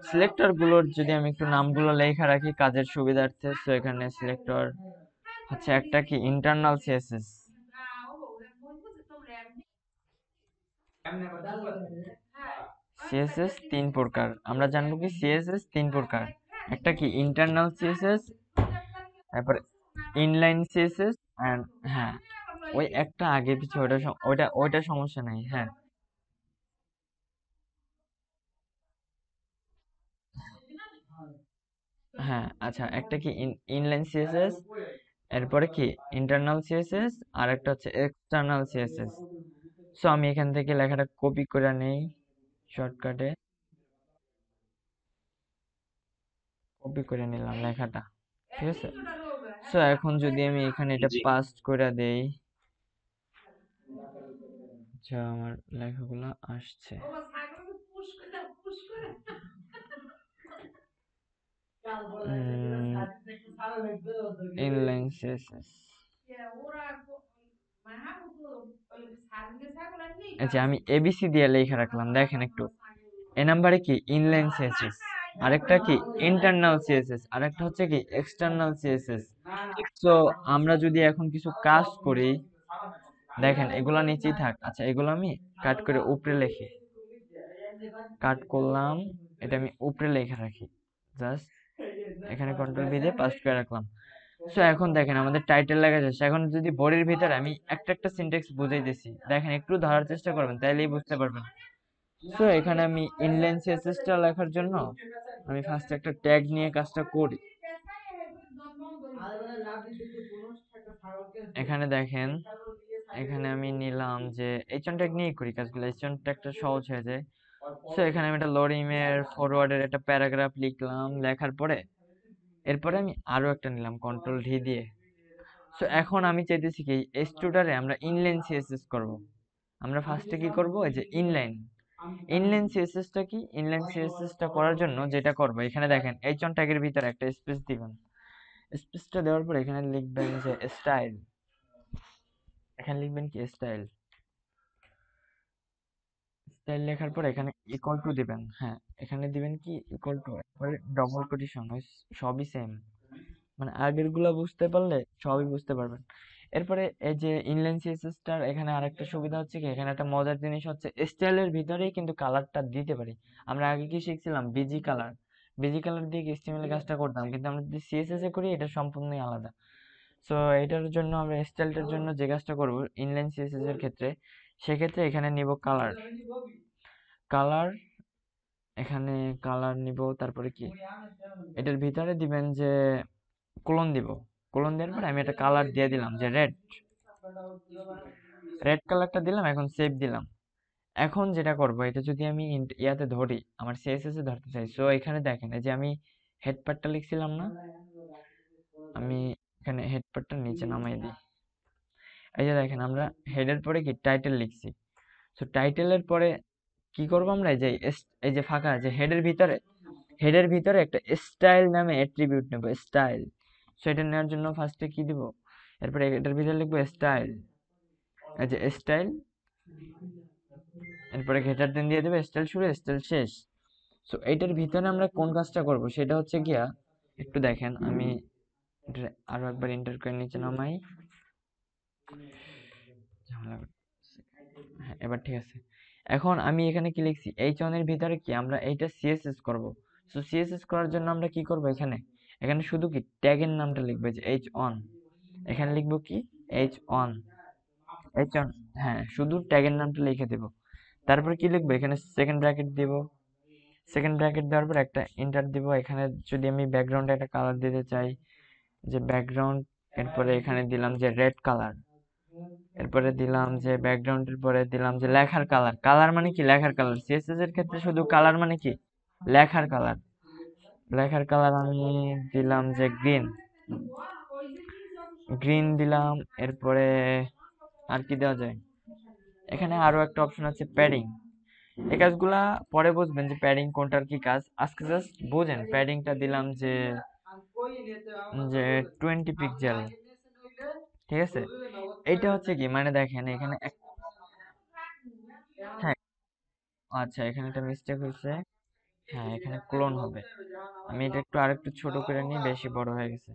সিলেক্টর গুলোর যদি আমি একটু নামগুলো লেখা রাখি কাজের সুবিধার্থে, তো এখানে সিলেক্টর হচ্ছে একটা কি ইন্টারনাল সিএসএস, সিএসএস 3 প্রকার, আমরা জানবো কি সিএসএস 3 প্রকার, একটা কি ইন্টারনাল সিএসএস, তারপর ইনলাইন সিএসএস, এন্ড হ্যাঁ ওই একটা আগে পিছে ওটা ওইটা সমস্যা নাই। হ্যাঁ হ্যাঁ আচ্ছা একটা কি ইনলাইন সিএসএস, এরপরে কি ইন্টারনাল সিএসএস আর একটা হচ্ছে এক্সটার্নাল সিএসএস। সো আমি এখান থেকে লেখাটা কপি করে নেই শর্টকাটে, কপি করে নিলাম লেখাটা, ঠিক আছে। সো এখন যদি আমি এখানে এটা জি। পাস্ট করে দেই, আচ্ছা আমার লেখাগুলো আসছে। ইনলাইন সিএসএস, আচ্ছা আমি এবিসি দিয়ে লেখা রাখলাম, দেখেন একটু। এ নাম্বারে কি ইনলাইন সিএসএস, আরেকটা কি ইন্টারনাল সিএসএস, আরেকটা হচ্ছে কি এক্সটার্নাল সিএসএস। তো আমরা যদি এখন কিছু কাজ করি, দেখেন এগুলা নিচেই থাক, আচ্ছা এগুলো আমি কাট করে উপরে লিখি, কাট করলাম, এটা আমি উপরে লেখা রাখি, জাস্ট এখানে কন্ট্রোল ভি দিয়ে পাস্ট করে রাখলাম। সো এখন দেখেন আমাদের টাইটেল লেখা যাচ্ছে। এখন যদি বডির ভিতরে আমি একটা একটা সিনট্যাক্স বুঝাইতেছি, দেখেন একটু ধরার চেষ্টা করবেন, তাইলেই বুঝতে পারবেন। সো এখানে আমি ইনলাইন সিএসএসটা লেখার জন্য আমি ফার্স্ট একটা ট্যাগ নিয়ে কাজটা করি। এখানে দেখেন, এখানে আমি নিলাম যে এইচন ট্যাগ নিয়ে করি কাজগুলো, এইচন ট্যাগটা সহজ হয়ে যায়। সো এখানে আমি একটা লোডিং-এর ফরওয়ার্ডের একটা প্যারাগ্রাফ লিখলাম, লেখার পরে এরপরে আমি আরো একটা নিলাম কন্ট্রোল ডি দিয়ে। সো এখন আমি চাইতেছি কি এই স্টুডারে আমরা ইনলাইন সিএসএস করব। আমরা ফার্স্টে কি করব, এই যে ইনলাইন, ইনলাইন সিএসএসটা কি, ইনলাইন সিএসএসটা করার জন্য যেটা করব, এখানে দেখেন এইচন ট্যাগের ভিতরে একটা স্পেস দিবেন। স্পেসটা দেওয়ার পর এখানে লিখবেন যে স্টাইল, এখানে লিখবেন কি স্টাইল, স্টাইল লেখার পর এখানে ইকুয়াল টু দিবেন, হ্যাঁ এখানে দিবেন কি ইকুয়াল টু, এরপরে ডবল কোটেশন, সবই সেম, মানে আগের গুলা বুঝতে পারলে সবই বুঝতে পারবেন। এরপরে এই যে ইনলাইন সিএসএসটার এখানে আরেকটা সুবিধা হচ্ছে কি, এখানে একটা মজার জিনিস হচ্ছে স্টাইলের ভিতরেই কিন্তু কালারটা দিতে পারি। আমরা আগে কি শিখছিলাম, বিজি কালার, বিজি কালার দিয়ে এইচটিএমএল কাজটা করতাম, কিন্তু আমরা যদি সিএসএস এ করি এটা সম্পূর্ণই আলাদা। সো এটার জন্য আমরা স্টাইলটার জন্য যে কাজটা করব ইনলাইন সিএসএস এর ক্ষেত্রে, সেক্ষেত্রে এখানে নিব কালার, কালার, এখানে কালার নিব, তারপরে কি এটার ভিতরে দিবেন যে কোলন দিব, কোলন দেওয়ার পরে আমি একটা কালার দিয়ে দিলাম যে রেড, রেড কালারটা দিলাম, এখন সেভ দিলাম। এখন যেটা করব, এটা যদি আমি ইয়াতে ধরি, আমার সিএসএস এ ধরতে চাই, সো এখানে দেখেন এই যে আমি হেড পার্টটা লিখছিলাম না, আমি এখানে হেড পার্টটা নিচে নামাই দিই। এই যে দেখেন আমরা হেডের পরে কি টাইটেল লিখছি, সো টাইটেলের পরে কি করব আমরা, এই যে এই যে ফাঁকা যে হেডের ভিতরে, হেডের ভিতরে একটা স্টাইল নামে অ্যাট্রিবিউট নেব, স্টাইল। সো এটা নেওয়ার জন্য ফার্স্টে কি দিব, এরপরে এটার ভিতরে লিখবো স্টাইল, এই যে স্টাইল, এরপরে ঘেটার দিন দিয়ে দেবে স্টাইল শুরু স্টাইল শেষ। সো এইটার ভিতরে আমরা কোন কাজটা করব সেটা হচ্ছে গিয়া, একটু দেখেন আমি এটা আরো একবার এন্টার করে নিচে নামাই, ঝামেলা করতেছে। হ্যাঁ এবার ঠিক আছে। এখন আমি এখানে কি লিখছি, এইচ ওয়ান এর ভিতরে কি আমরা এইটা সিএসএস করব। সো সিএসএস করার জন্য আমরা কি করব, এখানে এখানে শুধু কি ট্যাগের নামটা লিখবে যে এইচ অন, এখানে লিখবো কি এইচ অন, এইচ অন, হ্যাঁ শুধু ট্যাগের নামটা লিখে দেব। তারপর কি লিখবো, এখানে সেকেন্ড ব্র্যাকেট দিব, সেকেন্ড ব্র্যাকেট দেওয়ার পর একটা ইন্টার দিব। এখানে যদি আমি ব্যাকগ্রাউন্ডে একটা কালার দিতে চাই, যে ব্যাকগ্রাউন্ড, এরপরে এখানে দিলাম যে রেড কালার, এরপরে দিলাম যে ব্যাকগ্রাউন্ডের পরে দিলাম যে লেখার কালার, কালার মানে কি লেখার কালার, সিএসএস এর ক্ষেত্রে শুধু কালার মানে কি লেখার কালার, লেখার কালার আমি দিলাম যে গ্রিন, গ্রিন দিলাম। এরপরে আর কি দেওয়া যায়, এখানে আরো একটা অপশন আছে প্যাডিং, এই কাজগুলা পরে বুঝবেন যে প্যাডিং কোনটার কি কাজ, আজকে জাস্ট বুঝেন। প্যাডিংটা দিলাম যে যে 20 পিক্সেল, ঠিক আছে। এইটা হচ্ছে কি মানে দেখেন এখানে হ্যাঁ আচ্ছা এখানে একটা মিস্টেক হয়েছে, হ্যাঁ এখানে ক্লোন হবে, আমি এটা একটু আরেকটু ছোট করে নিই, বেশি বড় হয়ে গেছে।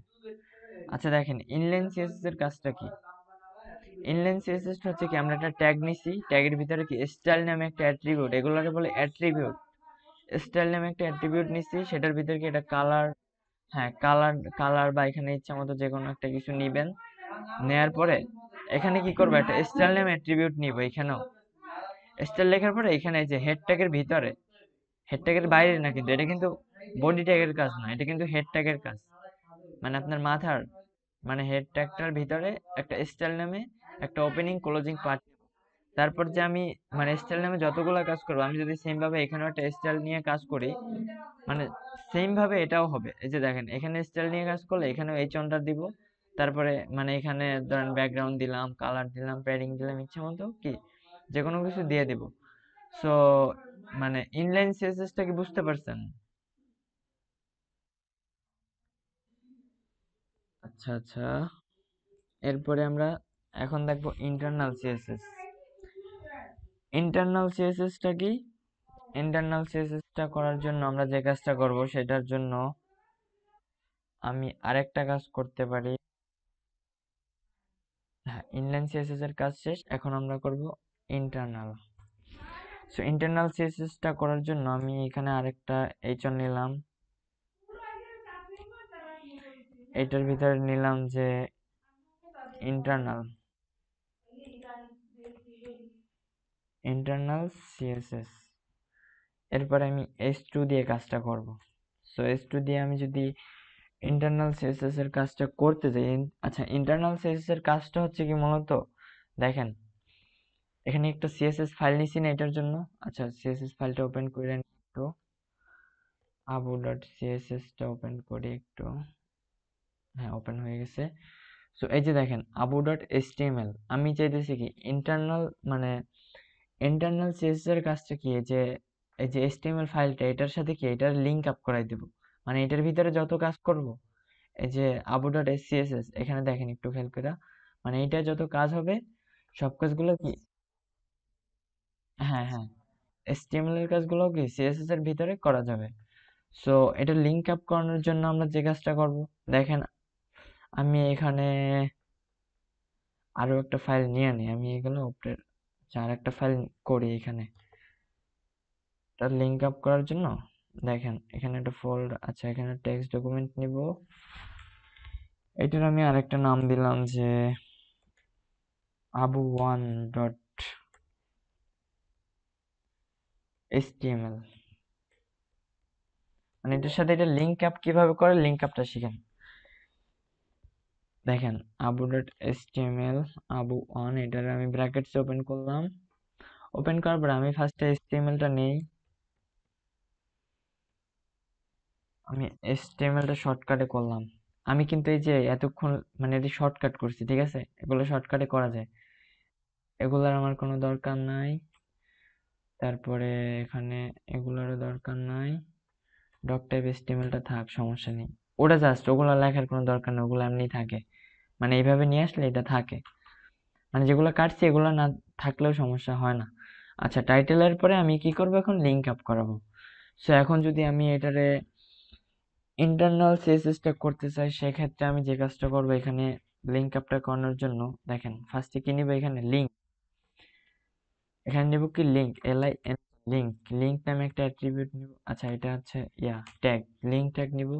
আচ্ছা দেখেন ইনলাইন সিএসএস এর কাজটা কি, ইনলাইন সিএসএস হচ্ছে কি আমরা একটা ট্যাগ নিছি, ট্যাগের ভিতরে কি স্টাইল নামে একটা অ্যাট্রিবিউট, এগুলোকে বলে অ্যাট্রিবিউট, স্টাইল নামে একটা অ্যাট্রিবিউট নিছি, সেটার ভিতরে কি একটা কালার, হ্যাঁ কালার, কালার বা এখানে ইচ্ছা মতো যে কোনো একটা কিছু নিবেন, নেয়ার পরে এখানে কি করবো, একটা স্টাইল নামে অ্যাট্রিবিউট নিব, এখানেও স্টাইল লেখার পরে এখানে এই যে হেড ট্যাগের ভিতরে, হেড ট্যাগের বাইরে না, কিন্তু এটা কিন্তু বডি ট্যাগের কাজ না, এটা কিন্তু হেড ট্যাগের কাজ, মানে আপনার মাথার মানে হেড ট্যাগটার ভিতরে একটা স্টাইল নামে একটা ওপেনিং ক্লোজিং পার্ট। তারপর যে আমি মানে স্টাইল নামে যতগুলো কাজ করবো, আমি যদি সেম ভাবে এখানেও একটা স্টাইল নিয়ে কাজ করি, মানে সেম ভাবে এটাও হবে। এই যে দেখেন, এখানে স্টাইল নিয়ে কাজ করলে এখানেও এইচ অনটা দিব। তারপরে মানে এখানে ধরেন ব্যাকগ্রাউন্ড দিলাম, কালার দিলাম, প্যাডিং দিলাম, ইচ্ছে মতো কি যে কোনো কিছু দিয়ে দিব। সো মানে ইনলাইন সিএসএস টা কি বুঝতে পারছেন? আচ্ছা আচ্ছা, এরপরে আমরা এখন দেখবো ইন্টারনাল সিএসএস। ইন্টারনাল সিএসএস টা কি? ইন্টারনাল সিএসএস টা করার জন্য আমরা যে কাজটা করব, সেটার জন্য আমি আরেকটা কাজ করতে পারি। হ্যাঁ, ইনলাইন সিএসএস এর কাজ শেষ, এখন আমরা করব ইন্টারনাল। সো ইন্টারনাল সিএসএস টা করার জন্য আমি এখানে আরেকটা এইচন নিলাম, এটার ভিতরে নিলাম যে ইন্টারনাল, ইন্টারনাল সিএসএস। এরপরে আমি H2 দিয়ে কাজটা করব। সো H2 দিয়ে আমি যদি ইন্টারনাল সিএসএস এর কাজটা করতে যাই, আচ্ছা ইন্টারনাল সিএসএস এর কাজটা হচ্ছে কি মূলত, দেখেন এখানে একটা সিএসএস ফাইল নিছি না এটার জন্য। আচ্ছা, সিএসএস ফাইলটা ওপেন করে নিই একটু, আবু ডট সিএসএস টা ওপেন করি একটু। হ্যাঁ, ওপেন হয়ে গেছে। সো এই যে দেখেন আবু ডট এইচটিএমএল, আমি চাইতেছি কি ইন্টারনাল, মানে ইন্টারনাল সিএসএস এর কাজটা কি, এই যে এইচটিএমএল ফাইলটা এটার সাথে কি এটার লিংক আপ করাই দেব। মানে এটার ভিতরে যত কাজ করব, এই যে আবু ডট সিএসএস, এখানে দেখেন একটু খেয়াল করে, মানে এটা যত কাজ হবে সব কাজগুলো কি, হ্যাঁ হ্যাঁ, এইচটিএমএল এর কাজগুলো কি সিএসএস এর ভিতরে করা যাবে। সো এটা লিংক আপ করানোর জন্য আমরা যে কাজটা করব, দেখেন আমি এখানে আরো একটা ফাইল নিয়ে নিই, আমি এগুলো আর একটা ফাইল করি এখানে তার লিংক আপ করার জন্য। দেখেন এখানে একটা ফোল্ডার, আচ্ছা এখানে টেক্সট ডকুমেন্ট নিব, এটার আমি আরেকটা নাম দিলাম যে abu1 ডট এইচটিএমএল। মানে এটার সাথে এটা লিংক আপ কিভাবে করে, লিংক আপটা শিখেন। দেখেন আবু ডট এইচটিএমএল abu1, এটার আমি ব্র্যাকেটস ওপেন করলাম। ওপেন করার পর আমি ফার্স্টে এইচটিএমএলটা নেই, আমি এইচটিএমএলটা শর্টকাটে করলাম। আমি কিন্তু এই যে এতক্ষণ মানে এটি শর্টকাট করছি, ঠিক আছে, এগুলো শর্টকাটে করা যায়, এগুলার আমার কোনো দরকার নাই। তারপরে এখানে এগুলোরও দরকার নাই, ডক টাইপ এইচটিএমএলটা থাক, সমস্যা নেই। ওটা জাস্ট ওগুলো লেখার কোনো দরকার নেই, ওগুলো এমনি থাকে, মানে এইভাবে নিয়ে আসলে এটা থাকে। মানে যেগুলো কাটছি এগুলো না থাকলেও সমস্যা হয় না। আচ্ছা, টাইটেলের পরে আমি কি করব, এখন লিংক আপ করাবো। সো এখন যদি আমি এটারে ইন্টারনাল সিএসএসটা করতে চাই, সেক্ষেত্রে আমি যে কাজটা করব, এখানে লিংক আপটা করানোর জন্য দেখেন ফার্স্টে কি নিব, এখানে লিংক, এখানে নিব কি লিংক, LIN, লিংক। লিংক নামে একটা অ্যাট্রিবিউট নিব। আচ্ছা, এটা হচ্ছে ট্যাগ, লিংক ট্যাগ নিব।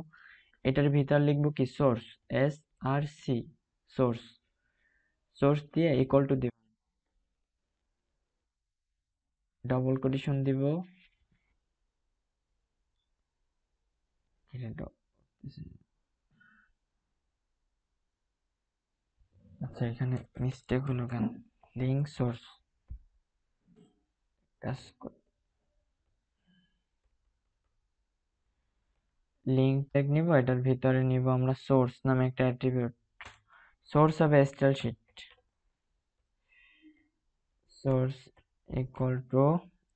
এটার ভিতর লিখব কি সোর্স, SRC, সোর্স। সোর্স দিয়ে ইকুয়াল টু দিব, ডবল কোটেশন দিব। এটা আচ্ছা, এখানে মিস্টেক হলো কেন, লিংক সোর্স, কাজ লিংক ট্যাগ নিব, এটার ভিতরে নিব আমরা সোর্স নামে একটা অ্যাট্রিবিউট। সোর্স হবে style sheet, source equal to,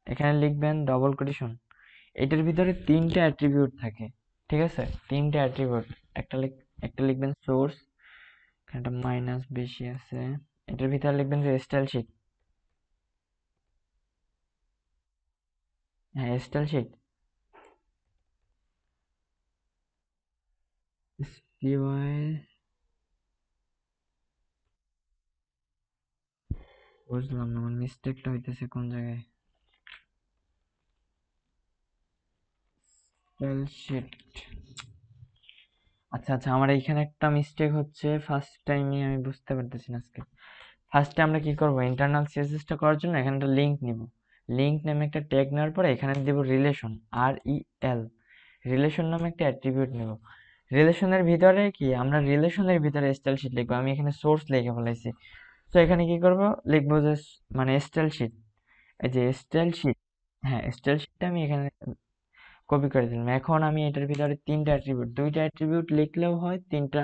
এখানে লিখবেন ডবল কোটেশন। এটার ভিতরে তিনটা অ্যাট্রিবিউট থাকে, ঠিক আছে, তিনটা অ্যাট্রিবিউট। একটা একটা লিখবেন সোর্স, একটা মাইনাস বেশি আছে, এটার ভিতরে লিখবেন যে স্টাইল শিট। হ্যাঁ, স্টাইল শিট, STY, বুঝলাম না আমার মিস্টেকটা হইতেছে কোন জায়গায়, স্টাইল শিট। আচ্ছা আচ্ছা, আমার এইখানে একটা মিস্টেক হচ্ছে, ফার্স্ট টাইমে আমি বুঝতে পারতেছি না আজকে। ফার্স্টে আমরা কি করব, ইন্টারনাল সিএসএস টা করার জন্য এখানে একটা লিংক নিব। লিংক নামে একটা ট্যাগ নেওয়ার পরে এখানে দেব রিলেশন, REL, রিলেশন নামে একটা অ্যাট্রিবিউট নেব। রিলেশনের ভিতরে কি আমরা রিলেশনের ভিতরে স্টাইল শিট লিখবো, আমি এখানে সোর্স লিখে ফেলাইছি। তো এখানে কি করব, লিখবো যে মানে স্টাইল শিট, এই যে স্টাইল শিট, হ্যাঁ স্টাইল শিটটা আমি এখানে কপি করে দিলাম। এখন আমি এটার ভিতরে তিনটা অ্যাট্রিবিউট, দুইটা অ্যাট্রিবিউট লিখলেও হয়, তিনটা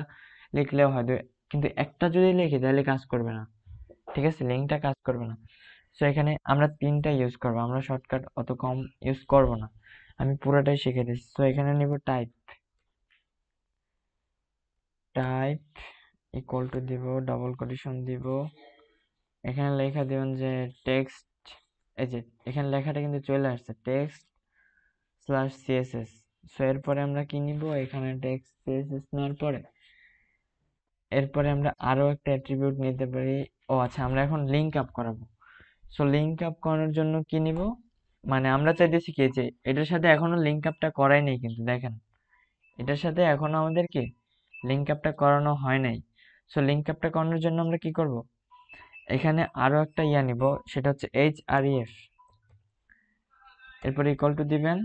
লিখলেও হয়, কিন্তু একটা যদি লিখি তাহলে কাজ করবে না, ঠিক আছে, লিঙ্কটা কাজ করবে না। সো এখানে আমরা তিনটা ইউজ করবো, আমরা শর্টকাট অত কম ইউজ করব না, আমি পুরোটাই শিখে দিচ্ছি। তো এখানে নিব টাইপ, টাইপ ইকুয়াল টু দিব, ডবল কোটেশন দিব, এখানে লেখা দিবেন যে টেক্সট, এই যে এখানে লেখাটা কিন্তু চলে আসছে টেক্সট স্ল্যাশ সিএসএস। সো এরপরে আমরা কি নিব, এখানে টেক্সট সিএসএস নেওয়ার পরে এরপরে আমরা আরো একটা অ্যাট্রিবিউট নিতে পারি। ও আচ্ছা, আমরা এখন লিঙ্ক আপ করাবো। সো লিঙ্ক আপ করানোর জন্য কি নিব, মানে আমরা চাইতেছি কি যে এটার সাথে এখনো লিঙ্ক আপটা করাই নাই, কিন্তু দেখেন এটার সাথে এখনো আমাদের কি লিঙ্ক আপটা করানো হয় নাই। সো লিঙ্ক আপটা করানোর জন্য আমরা কি করব, এখানে আরো একটা ইয়া নিব, সেটা হচ্ছে href, এরপরে ইকুয়াল টু দিবেন,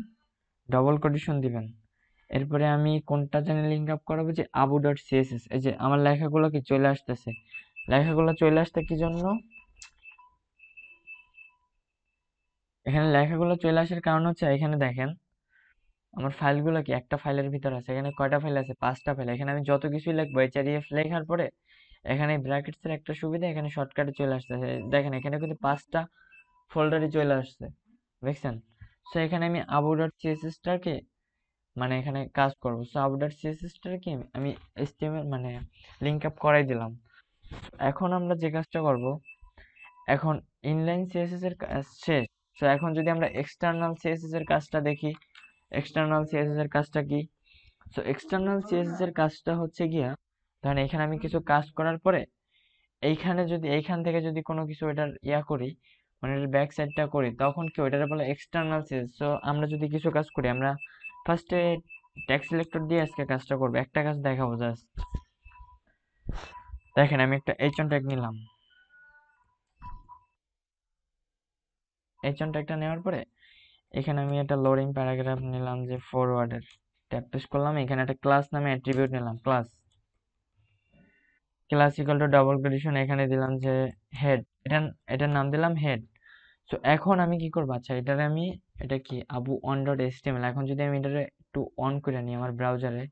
ডবল কোটেশন দিবেন, এরপরে আমি কোনটা জানি লিঙ্ক আপ করাবো, যে আবু ডট সিএসএস। এই যে আমার লেখাগুলো কি চলে আসতেছে, লেখাগুলো চলে আসতে কি জন্য, এখানে লেখাগুলো চলে আসার কারণ হচ্ছে এখানে দেখেন আমার ফাইলগুলো কি একটা ফাইলের ভিতর আছে, এখানে কয়টা ফাইল আছে, 5টা ফাইল। এখানে আমি যত কিছুই লিখবো href লেখার পরে এখানে ব্র্যাকেটস এর একটা সুবিধা, এখানে শর্টকাটে চলে আসতেছে, দেখেন এখানে কিন্তু 5টা ফোল্ডারে চলে আসছে, দেখছেন। সো এখানে আমি আবু ডট সিএসএস টাকে মানে এখানে কাজ করব। সো আবু ডট সিএসএস টাকে আমি HTML মানে লিঙ্ক আপ করাই দিলাম। এখন আমরা যে কাজটা করব, এখন ইনলাইন সিএসএস এর কাজ শেষ। সো এখন যদি আমরা এক্সটার্নাল সিএসএস এর কাজটা দেখি, এক্সটার্নাল সিএসএস এর কাজটা কি। সো এক্সটার্নাল সিএসএস এর কাজটা হচ্ছে গিয়া, ধরেন এখানে আমি কিছু কাজ করার পরে এইখানে যদি এইখান থেকে যদি কোনো কিছু এটার ইয়া করি, মানে এটার ব্যাক সাইডটা করি, তখন কি ওইটার বলে এক্সটার্নাল সিএসএস। সো আমরা যদি কিছু কাজ করি, আমরা ফার্স্টে টেক্সট সিলেক্টর দিয়ে আজকে কাজটা করবো, একটা কাজ দেখাবো জাস্ট। দেখেন আমি একটা এইচন ট্যাগ নিলাম, এইচন ট্যাগটা নেওয়ার পরে এখানে আমি একটা লোডিং প্যারাগ্রাফ নিলাম, যে ফরওয়ার্ডের ট্যাব পেস্ট করলাম, এখানে একটা ক্লাস নামে অ্যাট্রিবিউট নিলাম, class, class equal to double quotation, এখানে দিলাম যে হেড, এটা এটার নাম দিলাম হেড। সো এখন আমি কি করবো, আচ্ছা এটারে আমি, এটা কি আবু অন ডট এচটিএমএল, এখন যদি আমি এটারে একটু অন করে নিই আমার ব্রাউজারে,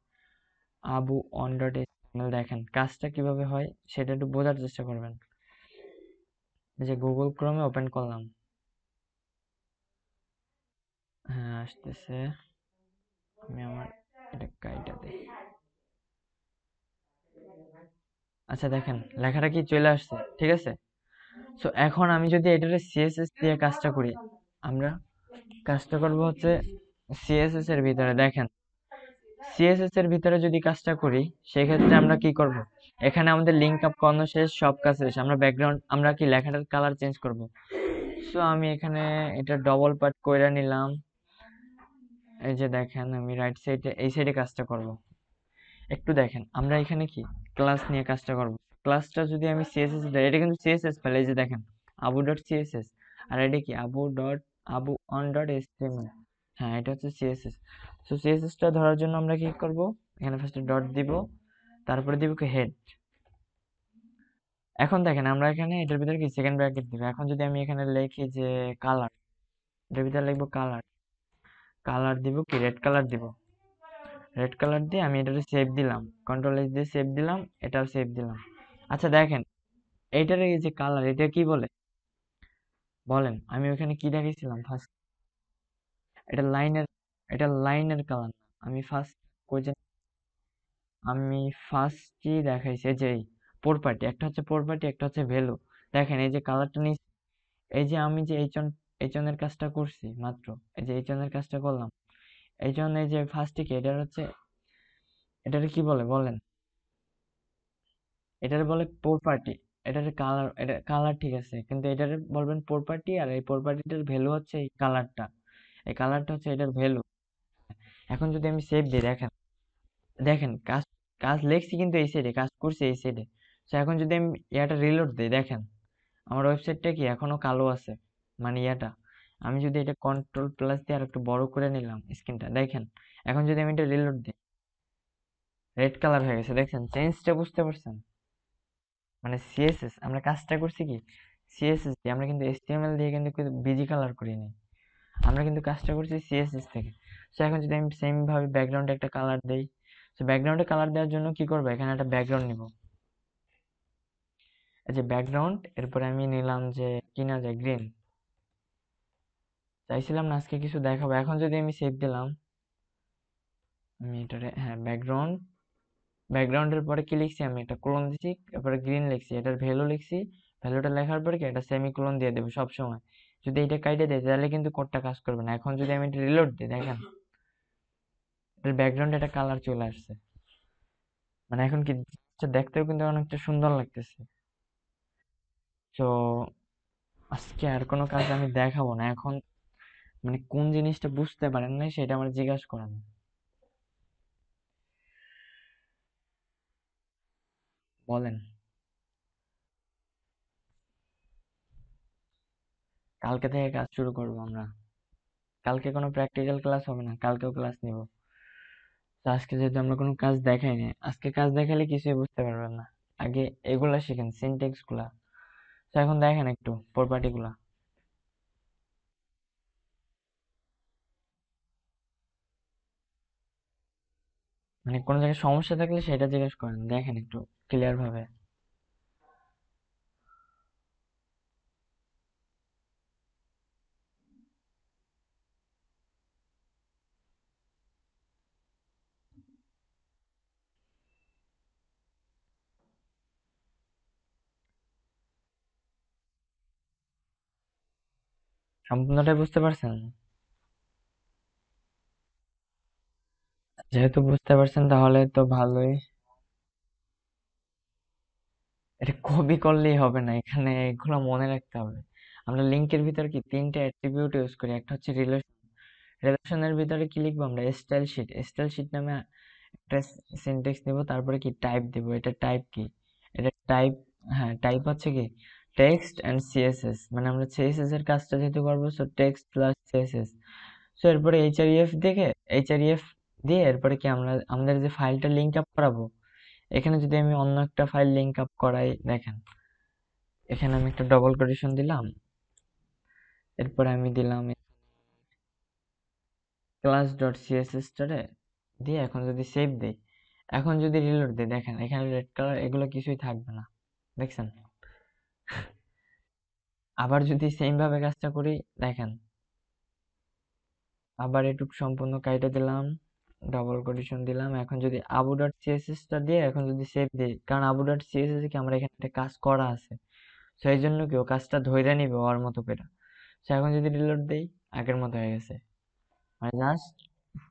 আবু অন ডট এচটিএমএল, দেখেন কাজটা কিভাবে হয় সেটা একটু বোঝার চেষ্টা করবেন। এই যে গুগল ক্রোমে ওপেন করলাম, হ্যাঁ আসতেছে, আমি আমার এটা কাইটা দিই। আচ্ছা দেখেন লেখাটা কি চলে আসছে, ঠিক আছে। সো এখন আমি যদি এটারে সিএসএস দিয়ে কাজটা করি, আমরা কাজটা করব হচ্ছে সিএসএস এর ভিতরে, দেখেন সিএসএস এর ভিতরে যদি কাজটা করি, সেক্ষেত্রে আমরা কি করব, এখানে আমাদের লিঙ্ক আপ করানো শেষ, সব কাজ শেষ, আমরা ব্যাকগ্রাউন্ড আমরা কি লেখাটার কালার চেঞ্জ করব। সো আমি এখানে এটা ডবল পার্ট কইরা নিলাম, এই যে দেখেন আমি রাইট সাইডে এই সাইডে কাজটা করব। একটু দেখেন আমরা এখানে কি ক্লাস নিয়ে কাজটা করব, ক্লাসটা যদি আমি সিএসএস দেই, এটা কিন্তু সিএসএস ফাইল, এই যে দেখেন আবু ডট সিএসএস, আর এটা কি আবু অন ডট এচটিএমএল, হ্যাঁ এটা হচ্ছে সিএসএস। সো সিএসএস টা ধরার জন্য আমরা কি করব, এখানে ফার্স্টে ডট দিব, তারপরে দিব কি হেড। এখন দেখেন আমরা এখানে এটার ভিতরে কি সেকেন্ড ব্র্যাকেট দিব, এখন যদি আমি এখানে লিখি যে কালার, এটার ভিতরে লিখবো কালার, কালার দিব কি রেড কালার দিব, রেড কালার দিয়ে আমি এটাকে সেভ দিলাম, কন্ট্রোল এস দিয়ে সেভ দিলাম, এটাও সেভ দিলাম। আচ্ছা দেখেন এইটার এই যে কালার, এটা কি বলে বলেন, আমি ওখানে কি দেখাইছিলাম ফার্স্ট, এটা লাইনের, এটা লাইনের কালার না, আমি ফার্স্ট কই যে আমি ফার্স্টই দেখাইছি, এই যে প্রপার্টি, একটা হচ্ছে প্রপার্টি, একটা হচ্ছে ভ্যালু। দেখেন এই যে কালারটা নিয়ে, এই যে আমি যে এইচনের কাজটা করছি মাত্র, এই যে এইচনের কাজটা করলাম, এইচন এই যে ফার্স্টে কি এটার হচ্ছে, এটারে কি বলে বলেন, এটারে বলে প্রপার্টি, এটার কালার, এটা কালার ঠিক আছে, কিন্তু এটারে বলবেন প্রপার্টি, আর এই প্রপার্টিটার ভ্যালু হচ্ছে এই কালারটা, এই কালারটা হচ্ছে এটার ভ্যালু। এখন যদি আমি সেভ দিই, দেখেন দেখেন কাজ, কাজ লিখছি কিন্তু এই সাইডে, কাজ করছি এই সাইডে। তো এখন যদি আমি ইয়াটা রিলোড দিই, দেখেন আমার ওয়েবসাইটটা কি এখনো কালো আছে, মানে ইয়াটা, আমি যদি এটা কন্ট্রোল প্লাস দিয়ে আর একটু বড় করে নিলাম স্ক্রিনটা, দেখেন এখন যদি আমি এটা রিলোড দিই, রেড কালার হয়ে গেছে, দেখছেন চেঞ্জটা বুঝতে পারছেন? মানে সিএসএস আমরা কাজটা করছি কি, সিএসএস দিয়ে আমরা কিন্তু এসটিএমএল দিয়ে কিন্তু বিজি কালার করিনি, আমরা কিন্তু কাজটা করছি সিএসএস থেকে। সো এখন যদি আমি সেম ভাবে ব্যাকগ্রাউন্ডে একটা কালার দেই, তো ব্যাকগ্রাউন্ডে কালার দেওয়ার জন্য কি করবো, এখানে একটা ব্যাকগ্রাউন্ড নিব, এই যে ব্যাকগ্রাউন্ড, এরপরে আমি নিলাম যে কি না যায় গ্রিন। চাইছিলাম না আজকে কিছু দেখাবো, এখন যদি আমি সেভ দিলাম, আমি এটারে হ্যাঁ ব্যাকগ্রাউন্ড, ব্যাকগ্রাউন্ডের পরে কি লিখছি, আমি একটা কোলন দিচ্ছি, তারপরে গ্রিন লিখছি, এটার ভ্যালু লিখছি, ভ্যালুটা লেখার পরে কি একটা সেমিকোলন দিয়ে দেবো সব সময়। যদি এটা কাইটে দেয় তাহলে কিন্তু কোডটা কাজ করবে না। এখন যদি আমি এটা রিলোড দিই, দেখেন এটার ব্যাকগ্রাউন্ডে একটা কালার চলে আসছে, মানে এখন কি দেখতেও কিন্তু অনেকটা সুন্দর লাগতেছে। তো আজকে আর কোনো কাজ আমি দেখাবো না এখন, মানে কোন জিনিসটা বুঝতে পারেন না সেটা আমার জিজ্ঞাসা করেন, বলেন। কালকে থেকে কাজ শুরু করবো আমরা, কালকে কোনো প্র্যাকটিক্যাল ক্লাস হবে না, কালকেও ক্লাস নিব। তো আজকে যেহেতু আমরা কোনো কাজ দেখাই না, আজকে কাজ দেখালে কিছুই বুঝতে পারবেন না। আগে এগুলা শিখেন, সিনটেক্স গুলা। তো এখন দেখেন একটু প্রপার্টি গুলা, মানে কোনো জায়গায় সমস্যা থাকলে সেটা জিজ্ঞেস করেন, দেখেন একটু ক্লিয়ার ভাবে। সম্পূর্ণটাই বুঝতে পারছেন? যেহেতু বুঝতে পারছেন তাহলে তো ভালোই। এটা কপি করলেই হবে না, এখানে এগুলো মনে রাখতে হবে। আমরা লিঙ্কের ভিতরে কি তিনটা অ্যাট্রিবিউট ইউজ করি, একটা হচ্ছে রিলেশন, রিলেশনের ভিতরে কি লিখবো আমরা, স্টাইল শিট, স্টাইল শিট নামে একটা সিনটেক্স নিব, তারপরে কি টাইপ দিব, এটা টাইপ কি, এটা টাইপ, হ্যাঁ টাইপ হচ্ছে কি টেক্সট এন্ড সিএসএস, মানে আমরা সিএসএস এর কাজটা যেহেতু করবো, so text plus CSS. So এরপরে এইচআরইএফ দেখে, এইচআরইএফ দিয়ে এরপরে কি আমরা আমাদের যে ফাইলটা লিঙ্ক আপ করাবো, এখানে যদি আমি অন্য একটা ফাইল লিঙ্ক আপ করাই, দেখেন এখানে আমি একটা ডবল কোটেশন দিলাম, এরপরে আমি দিলাম ক্লাস ডট সিএসএস টারে দিয়ে, এখন যদি সেভ দেই, এখন যদি রিলোড দিই, দেখেন এখানে রেড কালার এগুলো কিছুই থাকবে না, দেখছেন? আবার যদি সেম ভাবে কাজটা করি, দেখেন আবার এটুকু সম্পূর্ণ কাইটে দিলাম, ডবল কোটেশন দিলাম, এখন যদি আবু ডট সিএসএস টা দিয়ে এখন যদি সেভ দিই, কারণ আবু ডট সিএসএস কি আমরা এখানে একটা কাজ করা আছে, সেই জন্য কি ও কাজটা ধইরা নিবে ওর মতো করে। সো এখন যদি রিলোড দেই, আগের মতো হয়ে গেছে, মানে জাস্ট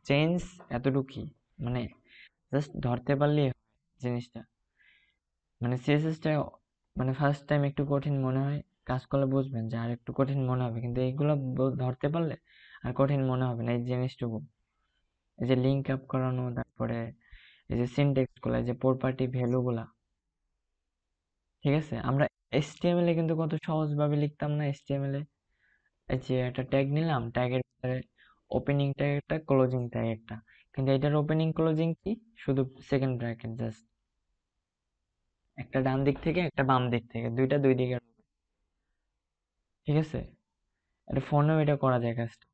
চেঞ্জ এতটুকুই, মানে জাস্ট ধরতে পারলেই হয় জিনিসটা। মানে সিএসএস টা মানে ফার্স্ট টাইম একটু কঠিন মনে হয়, কাজ করলে বুঝবেন যে আর একটু কঠিন মনে হবে, কিন্তু এইগুলো ধরতে পারলে আর কঠিন মনে হবে না এই জিনিসটুকু। এই যে লিঙ্ক আপ করানো, তারপরে এই যে সিনট্যাক্স গুলা, এই যে প্রপার্টি ভ্যালু গুলা, ঠিক আছে? আমরা এইচটিএমএল এ কিন্তু কত সহজ ভাবে লিখতাম না এইচটিএমএল এ, এই যে একটা ট্যাগ নিলাম, ট্যাগের ভিতরে ওপেনিং ট্যাগ একটা, ক্লোজিং ট্যাগ একটা, কিন্তু এটার ওপেনিং ক্লোজিং কি, শুধু সেকেন্ড ব্র্যাকেট জাস্ট, একটা ডান দিক থেকে একটা বাম দিক থেকে, দুইটা দুই দিকে, ঠিক আছে? এটা ফোনেও এটা করা যায় কাজটা,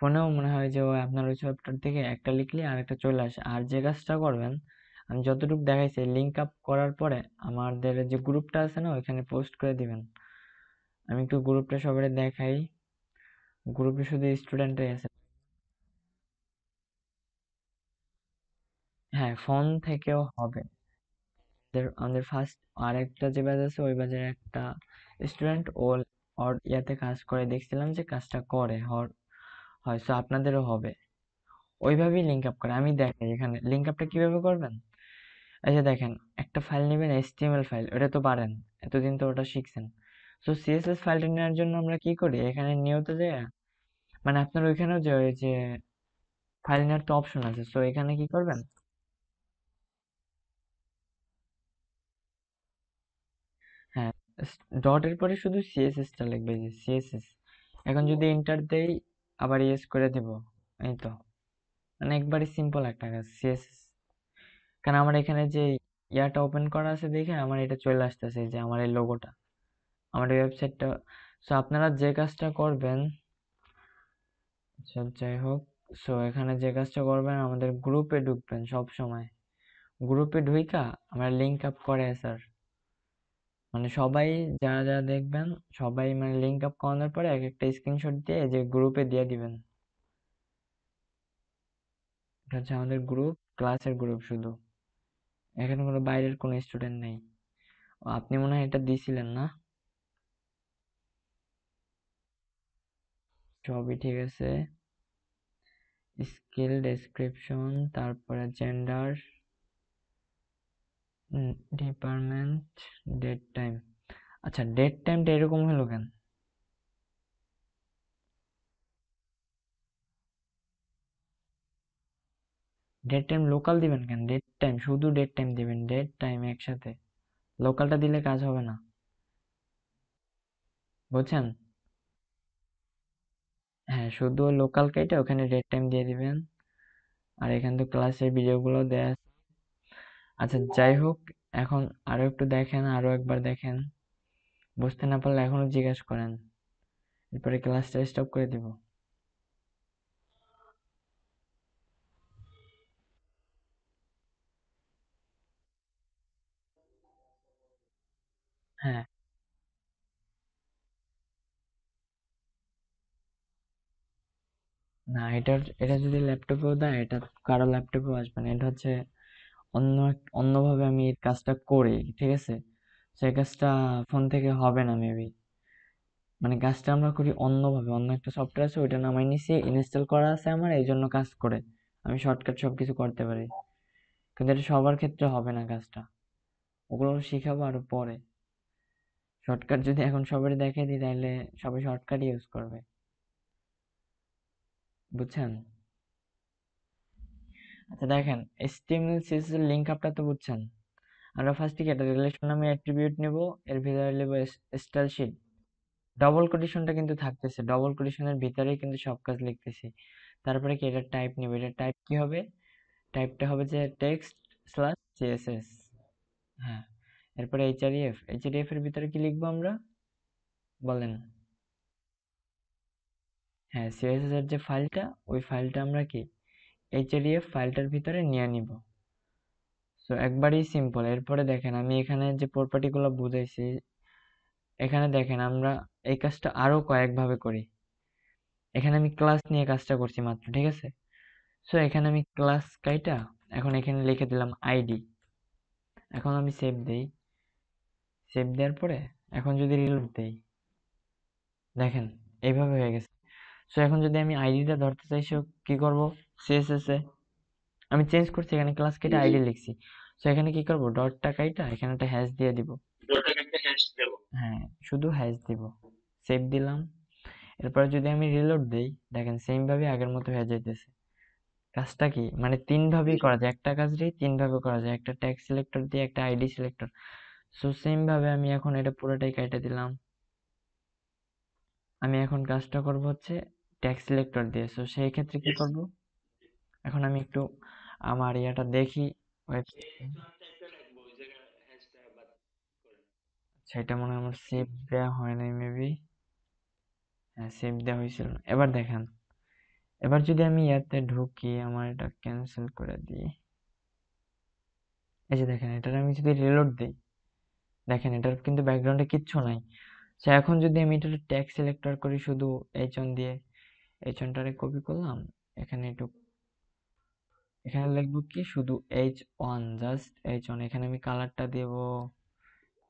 ফোনেও মনে হয় যে ওই আপনার ওই সফটওয়্যার থেকে একটা লিখলে আর একটা চলে আসে। আর যে কাজটা করবেন, আমি যতটুকু দেখাইছি লিঙ্ক আপ করার পরে আমাদের যে গ্রুপটা আছে না, ওইখানে পোস্ট করে দিবেন। আমি একটু গ্রুপটা সবাই দেখাই, গ্রুপে শুধু স্টুডেন্টরাই আছে। হ্যাঁ ফোন থেকেও হবে, আমাদের ফার্স্ট আরেকটা যে ব্যাচ আছে, ওই ব্যাচের একটা স্টুডেন্ট ও ওর ইয়াতে কাজ করে, দেখছিলাম যে কাজটা করে হয়, সো আপনাদেরও হবে। ওইভাবেই লিঙ্ক আপ করে, আমি দেখাই এখানে লিঙ্ক আপটা কিভাবে করবেন। এই যে দেখেন, একটা ফাইল নেবেন এইচটিএমএল ফাইল, ওটা তো পারেন, এতদিন তো ওটা শিখছেন। তো সিএসএস ফাইলটা নেওয়ার জন্য আমরা কি করি, এখানে নিয়ত যে মানে আপনার ওইখানেও যে ওই যে ফাইল নেওয়ার তো অপশন আছে, তো এখানে কি করবেন, হ্যাঁ ডটের পরে শুধু সিএসএস টা লিখবে, যে সিএসএস। এখন যদি এন্টার দেই, আবার ইয়েস করে দিব, এই তো, মানে একবারে সিম্পল একটা কাজ সিএসএস। কারণ আমার এখানে যে ইয়াটা ওপেন করা আছে দেখে আমার এটা চলে আসতেছে, যে আমার এই লোগোটা, আমার এই ওয়েবসাইটটা। সো আপনারা যে কাজটা করবেন, আচ্ছা যাই হোক, সো এখানে যে কাজটা করবেন, আমাদের গ্রুপে ঢুকবেন সব সময়। গ্রুপে ঢুইকা আমরা লিঙ্ক আপ করে স্যার, মানে সবাই যারা যারা দেখবেন, সবাই মানে লিঙ্ক আপ করানোর পরে এক একটা স্ক্রিনশট দিয়ে যে গ্রুপে দিয়ে দিবেন। এটা হচ্ছে আমাদের গ্রুপ, ক্লাসের গ্রুপ শুধু, এখানে কোনো বাইরের কোনো স্টুডেন্ট নেই। আপনি মনে হয় এটা দিছিলেন না? সবই ঠিক আছে। স্কিল ডেসক্রিপশন, তারপরে জেন্ডার, ডিপার্টমেন্ট, ডেট টাইম। আচ্ছা, ডেট টাইমটা এরকম হলো কেন? ডেট টাইম লোকাল দিবেন কেন? ডেট টাইম, শুধু ডেট টাইম দিবেন, ডেট টাইম একসাথে। লোকালটা দিলে কাজ হবে না, বুঝছেন? হ্যাঁ, শুধু লোকাল কেটে ওখানে ডেট টাইম দিয়ে দিবেন। আর এখানে তো ক্লাসের ভিডিওগুলো দেয়া আছে। আচ্ছা যাই হোক, এখন আরো একটু দেখেন, আরো একবার দেখেন। বুঝতে না পারলে এখনো জিজ্ঞাসা করেন, এরপরে ক্লাসটা স্টপ করে দিব। হ্যাঁ, না এটা যদি ল্যাপটপেও দেয়, এটা কারো ল্যাপটপেও আসবে না। এটা হচ্ছে অন্যভাবে আমি এই কাজটা করি, ঠিক আছে? সেই কাজটা ফোন থেকে হবে না মেবি। মানে কাজটা আমরা করি অন্যভাবে, অন্য একটা সফটওয়্যার আছে, ওইটা নামাই নিছি, ইনস্টল করা আছে আমার, এই জন্য কাজ করে আমি শর্টকাট সবকিছু করতে পারি। কিন্তু এটা সবার ক্ষেত্রে হবে না কাজটা, ওগুলো শিখাবো আরো পরে। শর্টকাট যদি এখন সবাই দেখাই দিই, তাহলে সবাই শর্টকাট ইউজ করবে, বুঝছেন? আচ্ছা দেখেন, HTML CSS এর লিঙ্ক আপটা তো বুঝছেন। আমরা ফার্স্টে কি একটা রিলেশন নামে অ্যাট্রিবিউট নেব, এর ভিতরে নেব স্টাইল শিট। ডবল কোটেশনটা কিন্তু থাকতেছে, ডবল কোটেশনের ভিতরেই কিন্তু সব কাজ লিখতেছি। তারপরে কি এটা টাইপ নেব, এটা টাইপ কি হবে? টাইপটা হবে যে টেক্সট স্ল্যাশ সিএসএস। হ্যাঁ, এরপরে এইচআরইএফ এর ভিতরে কি লিখবো আমরা, বলেন? হ্যাঁ, সিএসএস এর যে ফাইলটা, ওই ফাইলটা আমরা কি এইচআরইএফ ফাইলটার ভিতরে নিয়ে নিব। সো একবারই সিম্পল। এরপরে দেখেন আমি এখানে যে প্রপার্টি গুলো বুঝাইছি, এখানে দেখেন আমরা এই কাজটা আরো কয়েকভাবে করি। এখানে আমি ক্লাস নিয়ে কাজটা করছি মাত্র, ঠিক আছে? সো এখানে আমি ক্লাস কাইটা এখন এখানে লিখে দিলাম আইডি। এখন আমি সেভ দেই, সেভ দেওয়ার পরে এখন যদি রিলোড দেই, দেখেন এইভাবে হয়ে গেছে। সো এখন যদি আমি আইডিটা ধরতে চাই, সো কি করব? সিএসএস এ আমি চেঞ্জ করছি, এখানে ক্লাস কেটে আইডি লিখছি। সো এখানে কি করব, ডটটা কাইটা এখানে একটা হ্যাশ দিয়ে দিব। হ্যাঁ, শুধু হ্যাশ দিব। সেভ দিলাম। এরপরে যদি আমি রিলোড দেই, দেখেন সেম ভাবে আগের মতো হয়ে যাইতেছে। কাজটা কি, মানে তিন ভাবেই করা যায়, একটা কাজটাই তিন ভাবে করা যায়, একটা ট্যাগ সিলেক্টর দিয়ে, একটা আইডি সিলেক্টর। সো সেম ভাবে আমি এখন এটা পুরোটাই কেটে দিলাম। আমি এখন কাজটা করব হচ্ছে ট্যাগ সিলেক্টর দিয়ে। সো সেই ক্ষেত্রে কি করব, এখন আমি একটু আমার ইয়াটা দেখি, সেটা মনে হয় আমার সেভ দেওয়া হয় নাই মেবি। হ্যাঁ, সেভ দেওয়া হয়েছিল না। এবার দেখেন, এবার যদি আমি ইয়াতে ঢুকি, আমার এটা ক্যান্সেল করে দিই। এই যে দেখেন, এটার আমি যদি রিলোড দিই, দেখেন এটার কিন্তু ব্যাকগ্রাউন্ডে কিচ্ছু নাই। সো এখন যদি আমি এটা ট্যাগ সিলেক্টর করি শুধু এইচ1 দিয়ে, এইচ1টারে কপি করলাম, এখানে একটু, এখানে লিখবো কি শুধু H1, জাস্ট H1। এখানে আমি কালারটা দেব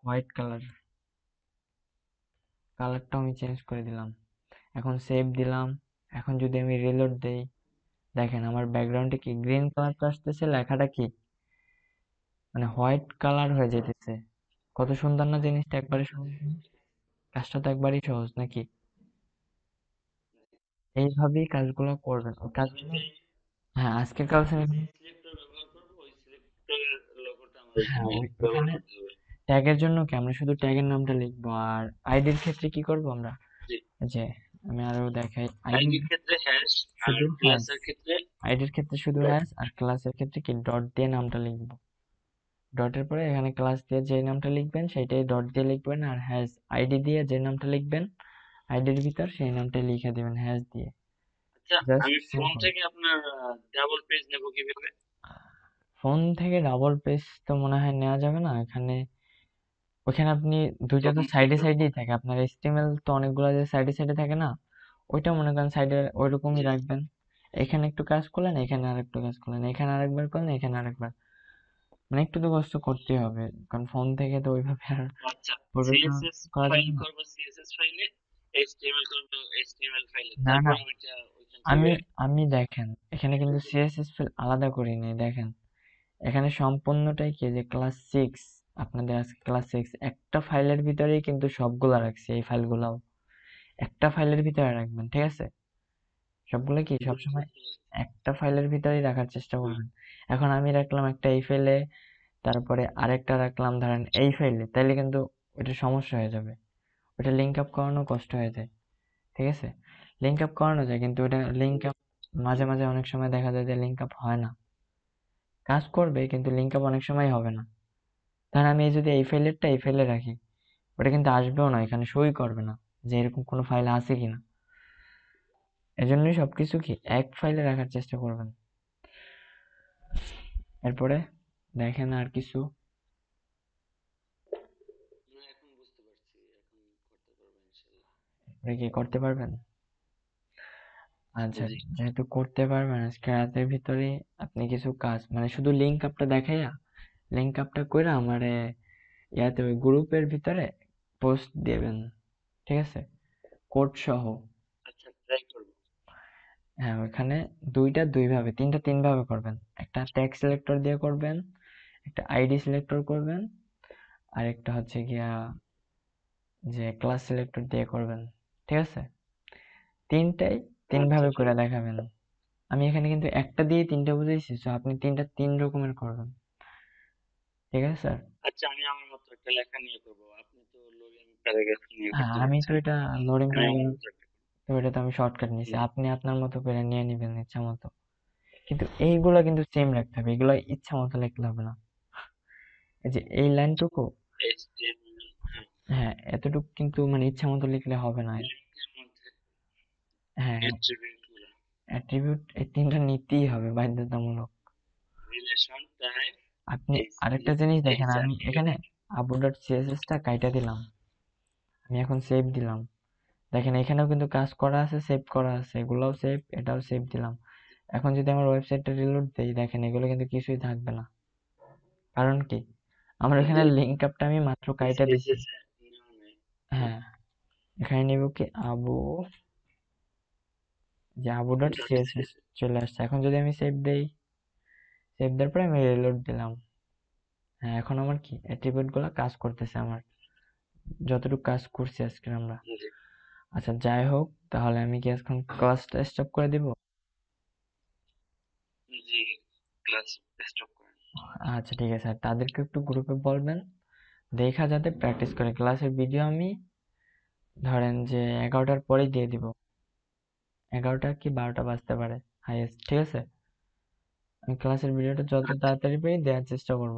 হোয়াইট কালার, কালারটাও আমি চেঞ্জ করে দিলাম। এখন সেভ দিলাম। এখন যদি আমি রিলোড দেই, দেখেন আমার ব্যাকগ্রাউন্ডে কি গ্রিন কালারটা আসতেছে, লেখাটা কি মানে হোয়াইট কালার হয়ে যেতেছে। কত সুন্দর না জিনিসটা, একবারে সহজ না? কাজটা তো একবারই সহজ নাকি? এইভাবেই কাজগুলো করবেন, ওই কাজগুলো। হ্যাঁ, আজকের কাজ আমি, হ্যাঁ ওখানে ট্যাগের জন্য কি আমরা শুধু ট্যাগের নামটা লিখবো, আর আইডির ক্ষেত্রে কি করব আমরা, যে আমি আরো দেখাই, আইডির ক্ষেত্রে হ্যাশ, শুধু হ্যাশ, আইডির ক্ষেত্রে শুধু হ্যাশ, আর ক্লাসের ক্ষেত্রে কি ডট দিয়ে নামটা লিখবো। ডটের পরে এখানে ক্লাস দিয়ে যে নামটা লিখবেন সেইটাই ডট দিয়ে লিখবেন, আর হ্যাশ আইডি দিয়ে যে নামটা লিখবেন আইডির ভিতর সেই নামটা লিখে দিবেন হ্যাশ দিয়ে। আচ্ছা, জাস্ট আমি ফোন সিম্পল। থেকে আপনার ডাবল পেজ নেব কিভাবে? ফোন থেকে ডাবল পেজ তো মনে হয় নেওয়া যাবে না এখানে। ওখানে আপনি দুইটা তো তখন কি সাইডে করব? সাইডেই থাকে, আপনার HTML তো অনেকগুলো যে সাইডে সাইডে থাকে না, ওইটা মনে করেন সাইডে ওইরকমই জি। রাখবেন। এখানে একটু কাজ করলেন, এখানে আরেকটু কাজ করলেন, এখানে আরেকবার করলেন, এখানে আরেকবার, মানে একটু তো কষ্ট করতেই হবে, কারণ ফোন থেকে তো ওইভাবে আর আচ্ছা, প্রফেশনাল সিএসএস করা ফাইল যাবে না। করব সিএসএস ফাইলে, এইচটিএমএল করব এইচটিএমএল ফাইলে, না না, তারপর ওইটা ওইখান আমি থেকে আমি দেখেন এখানে কিন্তু CSS ফাইল আলাদা করি নাই, দেখেন এখানে সম্পূর্ণটাই কি যে ক্লাস 6, আপনাদের আজকে ক্লাস 6 একটা ফাইলের ভিতরেই কিন্তু সবগুলা রাখছি, এই ফাইলগুলাও একটা ফাইলের ভিতরে রাখবেন, ঠিক আছে? সবগুলো কি সবসময় বুঝতে পারছি। একটা ফাইলের ভিতরেই রাখার চেষ্টা হ্যাঁ। করবেন। এখন আমি রাখলাম একটা এই ফাইলে, তারপরে আরেকটা রাখলাম ধরেন এই ফাইলে, তাইলে কিন্তু ওইটা সমস্যা হয়ে যাবে, ওটা লিঙ্ক আপ করানো কষ্ট হয়ে যায়, ঠিক আছে? লিঙ্ক আপ করানো যায় কিন্তু ওটা লিঙ্ক আপ মাঝে মাঝে অনেক সময় দেখা যায় যে লিঙ্ক আপ হয় না, কাজ করবে কিন্তু লিঙ্ক আপ অনেক সময় হবে না। ধরেন আমি যদি এই ফাইলেরটা এই ফাইলে রাখি, ওটা কিন্তু আসবেও না, এখানে সই করবে না যে এরকম কোনো ফাইল আছে কিনা। এজন্যই সবকিছু কি এক ফাইলে রাখার চেষ্টা করবেন। এরপরে দেখেন আর কিছু। না, এখন বুঝতে পারছি, এখন করতে পারবো ইনশাল্লাহ। এটা কি করতে পারবেন? আচ্ছা, জি। যেহেতু করতে পারবেন আজকে রাতের ভিতরে আপনি কিছু কাজ মানে শুধু লিঙ্ক আপটা দেখাইয়া লিঙ্ক আপটা কইরা আমারে ইয়াতে ওই গ্রুপের ভিতরে পোস্ট দিবেন, ঠিক আছে? কোড সহ। আচ্ছা, ট্রাই করব। হ্যাঁ, ওইখানে দুইটা দুই ভাবে, তিনটা তিন ভাবে করবেন। একটা ট্যাগ সিলেক্টর দিয়ে করবেন, একটা আইডি সিলেক্টর করবেন, আর একটা হচ্ছে গিয়া যে ক্লাস সিলেক্টর দিয়ে করবেন, ঠিক আছে? তিনটাই তিন আচ্ছা, ভাবে ঠিক করে আছে। দেখাবেন। আমি এখানে কিন্তু একটা দিয়ে তিনটা বুঝাইছি, তো আপনি তিনটা তিন রকমের করবেন, ঠিক আছে স্যার? আচ্ছা, আমি আমার মতো একটা লেখা নিয়ে করব। আপনি তো লোডিং প্যারাগ্রাফ নিয়ে হ্যাঁ, করতে আমি তো পারছেন। এটা লোডিং আমি আমার প্যারাগ্রাফ, মতো একটা করব। তো এটা তো আমি শর্টকাট নিছি, জি। আপনি আপনার মতো করে নিয়ে নিবেন ইচ্ছা মতো। কিন্তু এইগুলা কিন্তু সেম রাখতে হবে, এগুলা ইচ্ছা মতো লিখলে হবে না। এই যে এই লাইনটুকু, এইচটিএমএল, হ্যাঁ, হ্যাঁ এতটুকু কিন্তু মানে ইচ্ছা মতো লিখলে হবে না। লিঙ্কের মধ্যে হ্যাঁ, অ্যাট্রিবিউট গুলো, অ্যাট্রিবিউট এই তিনটা নিতেই হবে বাধ্যতামূলক। রিলেশন, টাইপ, আপনি এইচ আরেকটা জিনিস এই দেখেন, আমি চারটি এখানে যদি। abu.css টা কাইটা দিলাম, আমি এখন সেভ দিলাম। দেখেন এখানেও কিন্তু কাজ করা আছে, সেভ করা আছে, এগুলোও সেভ, এটাও সেভ দিলাম। এখন যদি আমার ওয়েবসাইটটা রিলোড দেই, দেখেন এগুলো কিন্তু কিছুই থাকবে না। কারণ কি, আমার এখানে জি, লিঙ্ক আপটা আমি মাত্র কাইটা দিছি। সিএসএস এ নেওয়া নেই। হ্যাঁ, এখানে নিব কি Abu dot dot CSS CSS. চলে আসছে। এখন যদি আমি সেভ দেই, সেভ দেওয়ার পরে আমি রিলোড দিলাম, হ্যাঁ এখন আমার কি অ্যাট্রিবিউট গুলা কাজ করতেছে আমার, যতটুকু কাজ করছি আজকে আমরা। জি। আচ্ছা যাই হোক, তাহলে আমি কি এখন ক্লাসটা স্টপ করে দিব? জি, ক্লাস স্টপ করেন। আচ্ছা ঠিক আছে, আর তাদেরকে একটু গ্রুপে বলবেন দেখা যাতে প্র্যাকটিস করে। ক্লাসের ভিডিও আমি ধরেন যে 11টার পরেই দিয়ে দিব, 11টা কি 12টা বাজতে পারে হাইয়েস্ট, ঠিক আছে? আমি ক্লাসের ভিডিওটা যত আচ্ছা, তাড়াতাড়ি পারি দেওয়ার চেষ্টা করব।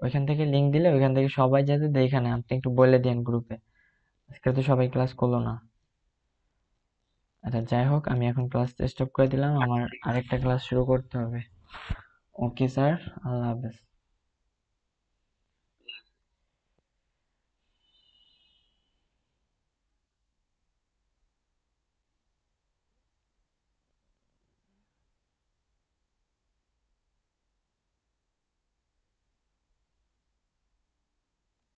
ওইখান থেকে লিঙ্ক দিলে ওইখান থেকে সবাই যাতে দেখে নেয়, আপনি একটু বলে দেন গ্রুপে, আজকে তো সবাই ক্লাস করলো না। আচ্ছা যাই হোক, আমি এখন ক্লাস স্টপ করে দিলাম, আচ্ছা, আমার ঠিক আছে। আরেকটা ক্লাস শুরু করতে হবে। ওকে স্যার, আল্লাহ হাফেজ।